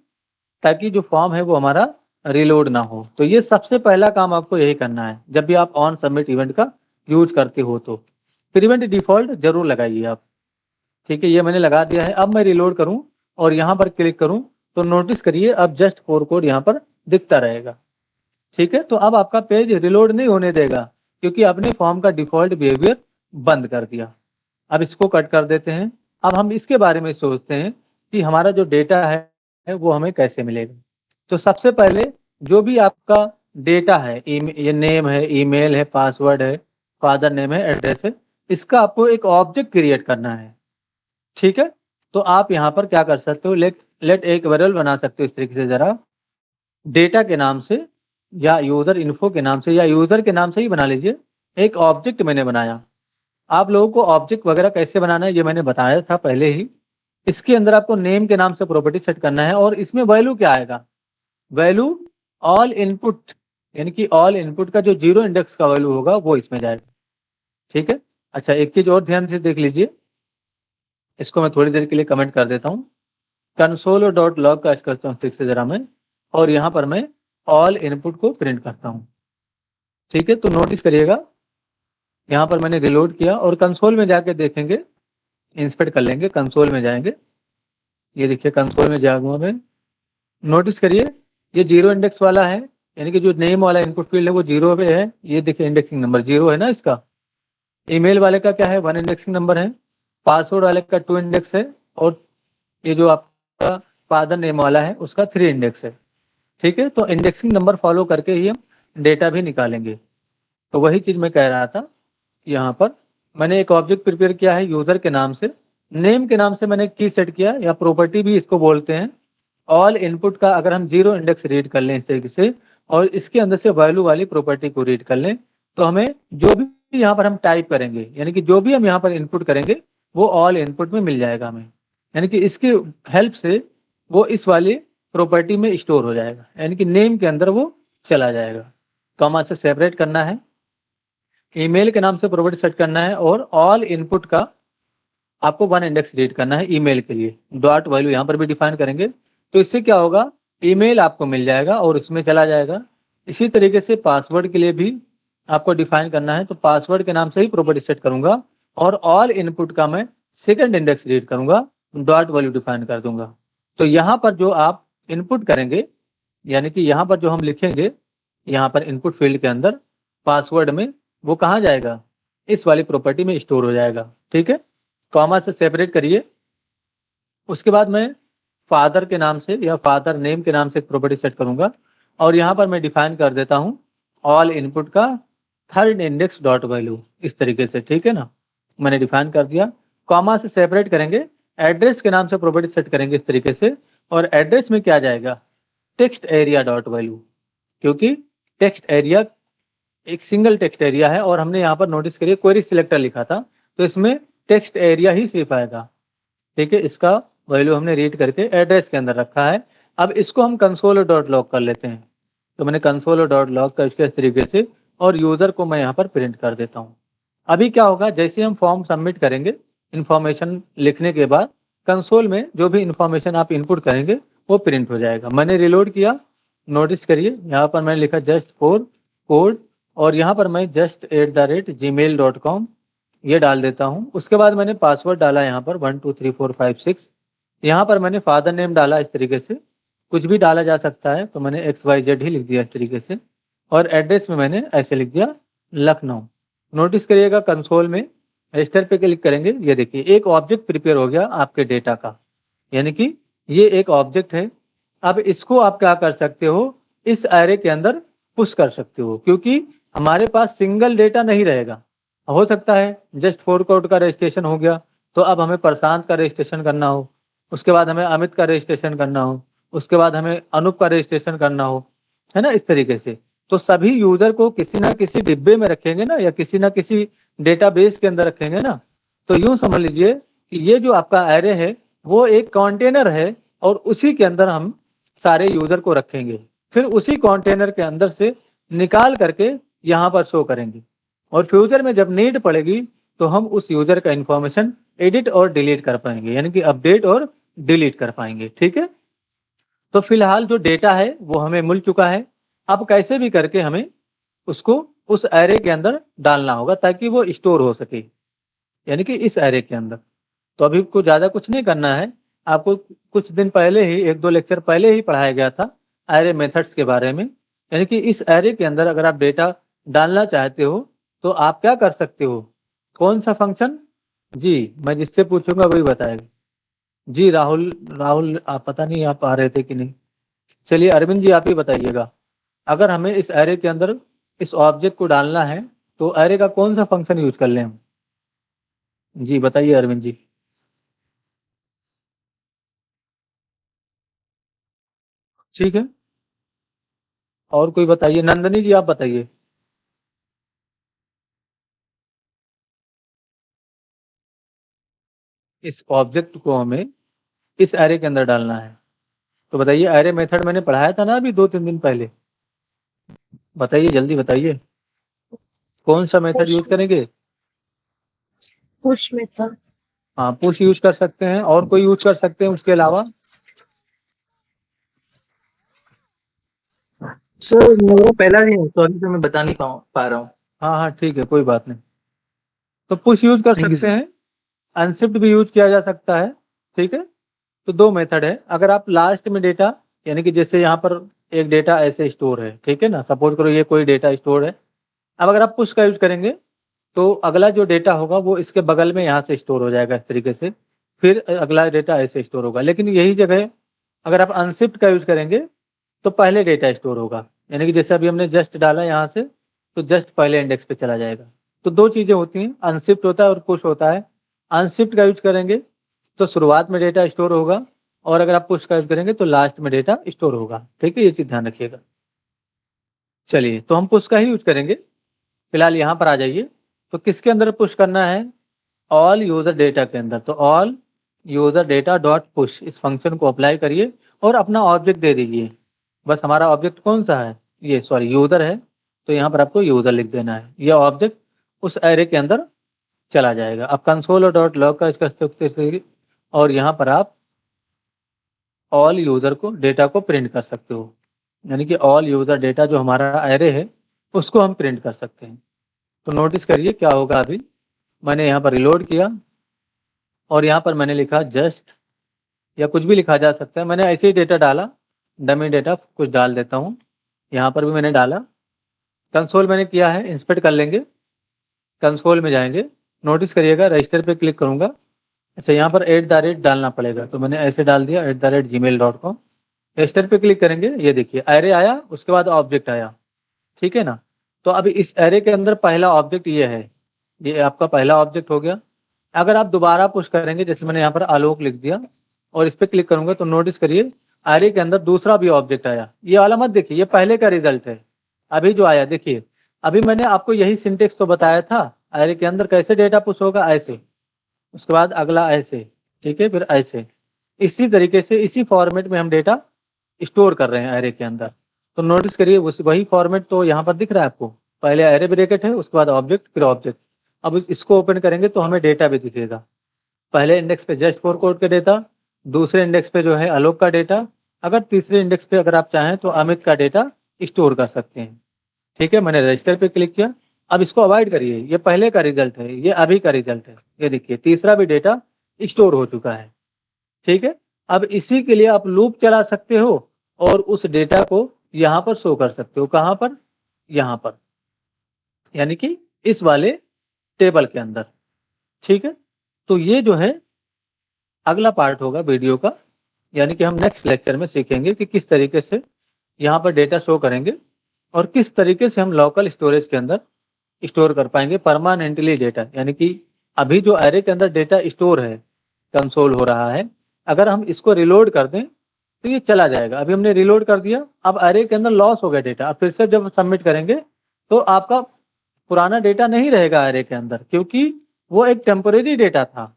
ताकि जो फॉर्म है वो हमारा रिलोड ना हो। तो ये सबसे पहला काम आपको यही करना है जब भी आप ऑन सबमिट इवेंट का यूज करते हो, तो प्रीवेंट डिफॉल्ट जरूर लगाइए आप। ठीक है, ये मैंने लगा दिया है। अब मैं रिलोड करूं और यहाँ पर क्लिक करूं तो नोटिस करिए अब जस्ट फॉर कोड यहाँ पर दिखता रहेगा। ठीक है, तो अब आपका पेज रिलोड नहीं होने देगा क्योंकि आपने फॉर्म का डिफॉल्ट बिहेवियर बंद कर दिया। अब इसको कट कर देते हैं। अब हम इसके बारे में सोचते हैं कि हमारा जो डेटा है वो हमें कैसे मिलेगा। तो सबसे पहले जो भी आपका डेटा है, ये नेम है, ईमेल है, पासवर्ड है, फादर नेम है, एड्रेस है, इसका आपको एक ऑब्जेक्ट क्रिएट करना है। ठीक है, तो आप यहाँ पर क्या कर सकते हो, लेट एक वेरिएबल बना सकते हो इस तरीके से, जरा डेटा के नाम से या यूजर इन्फो के नाम से या यूजर के नाम से ही बना लीजिए। एक ऑब्जेक्ट मैंने बनाया। आप लोगों को ऑब्जेक्ट वगैरह कैसे बनाना है ये मैंने बताया था पहले ही। इसके अंदर आपको नेम के नाम से प्रॉपर्टी सेट करना है और इसमें वैल्यू क्या आएगा, वैल्यू ऑल इनपुट, यानी कि ऑल इनपुट का जो 0 इंडेक्स का वैल्यू होगा वो इसमें जाएगा। ठीक है, अच्छा एक चीज और ध्यान से देख लीजिए, इसको मैं थोड़ी देर के लिए कमेंट कर देता हूँ। कंसोल डॉट लॉग का करता हूँ फिर से जरा मैं, और यहाँ पर मैं ऑल इनपुट को प्रिंट करता हूँ। ठीक है, तो नोटिस करिएगा यहाँ पर मैंने रिलोड किया और कंसोल में जाके देखेंगे, इंस्पेक्ट कर लेंगे, कंसोल में जाएंगे, ये देखिए कंसोल में जाऊंगा मैं। नोटिस करिए ये 0 इंडेक्स वाला है, यानी कि जो नेम वाला इनपुट फील्ड है वो 0 पे है। ये देखिए इंडेक्सिंग नंबर 0 है ना इसका। ईमेल वाले का क्या है, 1 इंडेक्सिंग नंबर है। पासवर्ड वाले का 2 इंडेक्स है, और ये जो आपका फादर नेम वाला है उसका 3 इंडेक्स है। ठीक है, तो इंडेक्सिंग नंबर फॉलो करके ही हम डेटा भी निकालेंगे। तो वही चीज मैं कह रहा था, यहाँ पर मैंने एक ऑब्जेक्ट प्रिपेयर किया है यूजर के नाम से, नेम के नाम से मैंने की सेट किया या प्रॉपर्टी भी इसको बोलते हैं। ऑल इनपुट का अगर हम 0 इंडेक्स रीड कर लें इस तरीके से, और इसके अंदर से वैल्यू वाली प्रॉपर्टी को रीड कर लें, तो हमें जो भी यहाँ पर हम टाइप करेंगे, यानी कि जो भी हम यहाँ पर इनपुट करेंगे वो ऑल इनपुट में मिल जाएगा हमें, यानी कि इसकी हेल्प से वो इस वाली प्रॉपर्टी में स्टोर हो जाएगा, यानी कि नेम के अंदर वो चला जाएगा। कॉमा से सेपरेट करना है, ईमेल के नाम से प्रॉपर्टी सेट करना है, और ऑल इनपुट का आपको 1 इंडेक्स रीड करना है ईमेल के लिए। डॉट वैल्यू यहाँ पर भी डिफाइन करेंगे, तो इससे क्या होगा, ईमेल आपको मिल जाएगा और उसमें चला जाएगा। इसी तरीके से पासवर्ड के लिए भी आपको डिफाइन करना है, तो पासवर्ड के नाम से ही प्रॉपर्टी सेट करूंगा, और ऑल इनपुट का मैं 2nd इंडेक्स रीड करूंगा, डॉट वैल्यू डिफाइन कर दूंगा। तो यहाँ पर जो आप इनपुट करेंगे, यानी कि यहाँ पर जो हम लिखेंगे, यहाँ पर इनपुट फील्ड के अंदर पासवर्ड में, वो कहाँ जाएगा, इस वाली प्रॉपर्टी में स्टोर हो जाएगा। ठीक है, कॉमा से सेपरेट करिए। उसके बाद मैं फादर के नाम से या फादर नेम के नाम से एक प्रॉपर्टी सेट करूंगा, और यहाँ पर मैं डिफाइन कर देता हूँ ऑल इनपुट का 3rd इंडेक्स डॉट वैल्यू, इस तरीके से। ठीक है ना, मैंने डिफाइन कर दिया। कॉमा से सेपरेट करेंगे, एड्रेस के नाम से प्रॉपर्टी सेट करेंगे इस तरीके से, और एड्रेस में क्या जाएगा, टेक्स्ट एरिया डॉट वैल्यू, क्योंकि टेक्स्ट एरिया एक सिंगल टेक्स्ट एरिया है, और हमने यहाँ पर नोटिस करिए क्वेरी सिलेक्टर लिखा था, तो इसमें टेक्स्ट एरिया ही सिर्फ आएगा। ठीक है, इसका वैल्यू हमने रीड करके एड्रेस के अंदर रखा है। अब इसको हम कंसोल डॉट लॉग कर लेते हैं, तो मैंने कंसोल डॉट लॉग का इसके इस तरीके से, और यूजर को मैं यहाँ पर प्रिंट कर देता हूँ। अभी क्या होगा, जैसे हम फॉर्म सबमिट करेंगे, इंफॉर्मेशन लिखने के बाद कंसोल में जो भी इंफॉर्मेशन आप इनपुट करेंगे वो प्रिंट हो जाएगा। मैंने रिलोड किया, नोटिस करिए यहाँ पर मैंने लिखा जस्ट फॉर कोड, और यहाँ पर मैं just@gmail.com ये डाल देता हूँ। उसके बाद मैंने पासवर्ड डाला यहाँ पर 1 2 3 4 5 6। यहाँ पर मैंने फादर नेम डाला इस तरीके से, कुछ भी डाला जा सकता है, तो मैंने XYZ ही लिख दिया इस तरीके से, और एड्रेस में मैंने ऐसे लिख दिया लखनऊ। नोटिस करिएगा कंसोल में रजिस्टर पे क्लिक करेंगे, ये देखिए एक ऑब्जेक्ट प्रिपेयर हो गया आपके डेटा का, यानी कि ये एक ऑब्जेक्ट है। अब इसको आप क्या कर सकते हो, इस एरे के अंदर पुश कर सकते हो, क्योंकि हमारे पास सिंगल डेटा नहीं रहेगा। हो सकता है जस्ट फॉर कोड का रजिस्ट्रेशन हो गया, तो अब हमें प्रशांत का रजिस्ट्रेशन करना हो, उसके बाद हमें अमित का रजिस्ट्रेशन करना हो, उसके बाद हमें अनूप का रजिस्ट्रेशन करना हो, है ना, इस तरीके से। तो सभी यूजर को किसी ना किसी डिब्बे में रखेंगे ना, या किसी ना किसी डेटाबेस के अंदर रखेंगे ना, तो यूं समझ लीजिए कि ये जो आपका एरे है वो एक कंटेनर है, और उसी के अंदर हम सारे यूजर को रखेंगे, फिर उसी कंटेनर के अंदर से निकाल करके यहाँ पर शो करेंगे, और फ्यूचर में जब नीड पड़ेगी तो हम उस यूजर का इंफॉर्मेशन एडिट और डिलीट कर पाएंगे, यानी कि अपडेट और डिलीट कर पाएंगे। ठीक है, तो फिलहाल जो डेटा है वो हमें मिल चुका है। अब कैसे भी करके हमें उसको उस एरे के अंदर डालना होगा ताकि वो स्टोर हो सके, यानी कि इस एरे के अंदर। तो अभी को ज्यादा कुछ नहीं करना है, आपको कुछ दिन पहले ही 1-2 लेक्चर पहले ही पढ़ाया गया था एरे मेथड्स के बारे में, यानी कि इस एरे के अंदर अगर आप डेटा डालना चाहते हो तो आप क्या कर सकते हो, कौन सा फंक्शन, जी मैं जिससे पूछूंगा वही बताएगा। जी राहुल, आप पता नहीं आप आ रहे थे कि नहीं, चलिए अरविंद जी आप ही बताइएगा, अगर हमें इस एरे के अंदर इस ऑब्जेक्ट को डालना है तो एरे का कौन सा फंक्शन यूज कर लें हम, जी बताइए अरविंद जी। ठीक है, और कोई बताइए, नंदनी जी आप बताइए। इस ऑब्जेक्ट को हमें इस एरे के अंदर डालना है, तो बताइए, एरे मेथड मैंने पढ़ाया था ना अभी 2-3 दिन पहले, बताइए जल्दी बताइए, कौन सा मेथड यूज करेंगे। Push method. हाँ पुश यूज कर सकते हैं, और कोई यूज कर सकते हैं उसके अलावा। सर मेरा पहला ही सॉरी तो मैं बता नहीं पा रहा हूँ। हाँ हाँ ठीक है, कोई बात नहीं, तो पुश यूज कर सकते हैं, अनशिफ्ट भी यूज किया जा सकता है। ठीक है, तो 2 मेथड है। अगर आप लास्ट में डेटा, यानी कि जैसे यहाँ पर एक डेटा ऐसे स्टोर है, ठीक है ना, सपोज करो ये कोई डेटा स्टोर है, अब अगर आप पुश का यूज करेंगे तो अगला जो डेटा होगा वो इसके बगल में यहाँ से स्टोर हो जाएगा इस तरीके से, फिर अगला डेटा ऐसे स्टोर होगा। लेकिन यही जगह अगर आप अनशिफ्ट का यूज करेंगे तो पहले डेटा स्टोर होगा, यानी कि जैसे अभी हमने जस्ट डाला यहाँ से, तो जस्ट पहले इंडेक्स पे चला जाएगा। तो दो चीजें होती हैं, अनशिफ्ट होता है और पुश होता है। अनशिफ्ट का यूज करेंगे तो शुरुआत में डेटा स्टोर होगा, और अगर आप पुश का यूज करेंगे तो लास्ट में डेटा स्टोर होगा। ठीक है, ये चीज ध्यान रखिएगा। चलिए, तो हम पुश का ही यूज करेंगे। फिलहाल यहाँ पर आ जाइए। तो किसके अंदर पुश करना है? ऑल यूजर डेटा के अंदर। तो all user data dot push, इस फंक्शन को अप्लाई करिए और अपना ऑब्जेक्ट दे दीजिए। बस हमारा ऑब्जेक्ट कौन सा है? ये सॉरी यूजर है, तो यहाँ पर आपको यूजर लिख देना है। यह ऑब्जेक्ट उस एरे के अंदर चला जाएगा। अब कंसोल और डॉट लॉग का इसका इस्तेमाल, और यहाँ पर आप ऑल यूजर को डेटा को प्रिंट कर सकते हो, यानी कि ऑल यूजर डेटा जो हमारा एरे है उसको हम प्रिंट कर सकते हैं। तो नोटिस करिए क्या होगा। अभी मैंने यहाँ पर रिलोड किया और यहाँ पर मैंने लिखा जस्ट, या कुछ भी लिखा जा सकता है। मैंने ऐसे ही डेटा डाला, डमी डेटा कुछ डाल देता हूँ। यहाँ पर भी मैंने डाला। कंसोल मैंने किया है, इंस्पेक्ट कर लेंगे। कंसोल में जाएंगे, नोटिस करिएगा रजिस्टर पे क्लिक करूंगा। अच्छा, यहाँ पर @ डालना पड़ेगा, तो मैंने ऐसे डाल दिया @gmail.com। रजिस्टर पे क्लिक करेंगे, ये देखिए एरे आया, उसके बाद ऑब्जेक्ट आया। ठीक है ना। तो अभी इस एरे के अंदर पहला ऑब्जेक्ट ये है, ये आपका पहला ऑब्जेक्ट हो गया। अगर आप दोबारा पुश करेंगे, जैसे मैंने यहाँ पर आलोक लिख दिया और इस पर क्लिक करूंगा, तो नोटिस करिए एरे के अंदर दूसरा भी ऑब्जेक्ट आया। ये वाला मत देखिए, ये पहले का रिजल्ट है। अभी जो आया देखिए, अभी मैंने आपको यही सिंटेक्स तो बताया था, एरे के अंदर कैसे डेटा पुश होगा, ऐसे, उसके बाद अगला ऐसे, ठीक है, फिर ऐसे। इसी तरीके से इसी फॉर्मेट में हम डेटा स्टोर कर रहे हैं एरे के अंदर। तो नोटिस करिए वही फॉर्मेट तो यहाँ पर दिख रहा है आपको। पहले एरे ब्रैकेट है, उसके बाद ऑब्जेक्ट, फिर ऑब्जेक्ट। अब इसको ओपन करेंगे तो हमें डेटा भी दिखेगा। पहले इंडेक्स पे जस्ट फॉर कोड का डेटा, दूसरे इंडेक्स पे जो है आलोक का डेटा, अगर तीसरे इंडेक्स पे अगर आप चाहें तो अमित का डेटा स्टोर कर सकते हैं। ठीक है, मैंने रजिस्टर पे क्लिक किया। अब इसको अवॉइड करिए, ये पहले का रिजल्ट है, ये अभी का रिजल्ट है। ये देखिए तीसरा भी डेटा स्टोर हो चुका है। ठीक है, अब इसी के लिए आप लूप चला सकते हो और उस डेटा को यहाँ पर शो कर सकते हो। कहाँ पर? यहाँ पर, यानी कि इस वाले टेबल के अंदर। ठीक है, तो ये जो है अगला पार्ट होगा वीडियो का, यानी कि हम नेक्स्ट लेक्चर में सीखेंगे कि किस तरीके से यहाँ पर डेटा शो करेंगे और किस तरीके से हम लोकल स्टोरेज के अंदर स्टोर कर पाएंगे परमानेंटली डेटा। यानी कि अभी जो एरे के अंदर डेटा स्टोर है, कंसोल हो रहा है, अगर हम इसको रिलोड कर दें तो ये चला जाएगा। अभी हमने रिलोड कर दिया, अब एरे के अंदर लॉस हो गया डेटा। अब फिर से जब सबमिट करेंगे तो आपका पुराना डेटा नहीं रहेगा एरे के अंदर, क्योंकि वो एक टेम्पोरेरी डेटा था,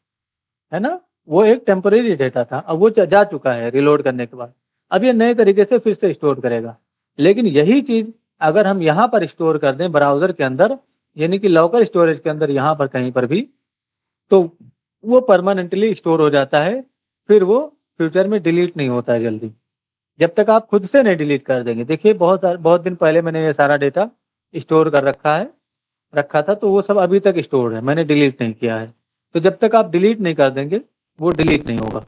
है ना, वो एक टेम्पोरेरी डेटा था। अब वो जा चुका है रिलोड करने के बाद। अब ये नए तरीके से फिर से स्टोर करेगा। लेकिन यही चीज अगर हम यहाँ पर स्टोर कर दें ब्राउजर के अंदर, यानी कि लोकल स्टोरेज के अंदर, यहाँ पर कहीं पर भी, तो वो परमानेंटली स्टोर हो जाता है। फिर वो फ्यूचर में डिलीट नहीं होता है जल्दी, जब तक आप खुद से नहीं डिलीट कर देंगे। देखिए बहुत दिन पहले मैंने ये सारा डेटा स्टोर कर रखा था, तो वो सब अभी तक स्टोर है, मैंने डिलीट नहीं किया है। तो जब तक आप डिलीट नहीं कर देंगे वो डिलीट नहीं होगा।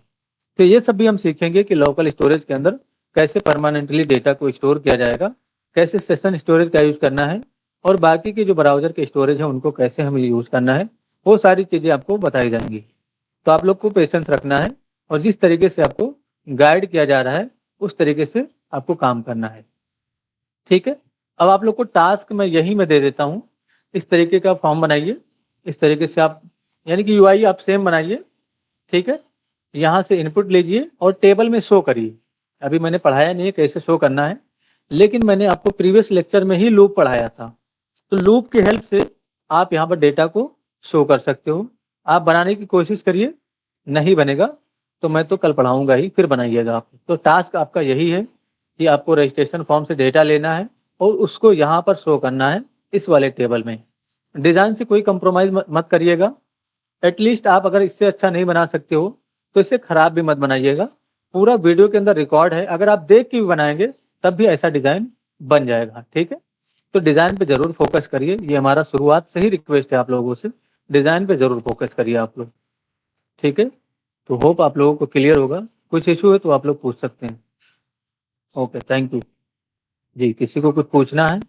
तो ये सब भी हम सीखेंगे कि लोकल स्टोरेज के अंदर कैसे परमानेंटली डेटा को स्टोर किया जाएगा, कैसे सेशन स्टोरेज का यूज करना है, और बाकी के जो ब्राउजर के स्टोरेज है उनको कैसे हमें यूज करना है, वो सारी चीजें आपको बताई जाएंगी। तो आप लोग को पेशेंस रखना है और जिस तरीके से आपको गाइड किया जा रहा है उस तरीके से आपको काम करना है। ठीक है, अब आप लोग को टास्क मैं यही में दे देता हूँ। इस तरीके का फॉर्म बनाइए, इस तरीके से आप, यानी कि यूआई आप सेम बनाइए। ठीक है, यहाँ से इनपुट लीजिए और टेबल में शो करिए। अभी मैंने पढ़ाया नहीं है कैसे शो करना है, लेकिन मैंने आपको प्रीवियस लेक्चर में ही लूप पढ़ाया था। तो लूप की हेल्प से आप यहाँ पर डेटा को शो कर सकते हो। आप बनाने की कोशिश करिए, नहीं बनेगा तो मैं तो कल पढ़ाऊंगा ही, फिर बनाइएगा आप। तो टास्क आपका यही है कि आपको रजिस्ट्रेशन फॉर्म से डेटा लेना है और उसको यहाँ पर शो करना है इस वाले टेबल में। डिजाइन से कोई कंप्रोमाइज मत करिएगा। एटलीस्ट आप अगर इससे अच्छा नहीं बना सकते हो तो इसे खराब भी मत बनाइएगा। पूरा वीडियो के अंदर रिकॉर्ड है, अगर आप देख के भी बनाएंगे तब भी ऐसा डिजाइन बन जाएगा। ठीक है, तो डिजाइन पे जरूर फोकस करिए। ये हमारा शुरुआत से ही रिक्वेस्ट है आप लोगों से, डिजाइन पे जरूर फोकस करिए आप लोग। ठीक है, तो होप आप लोगों को क्लियर होगा। कुछ इशू है तो आप लोग पूछ सकते हैं। ओके, थैंक यू जी। किसी को कुछ पूछना है?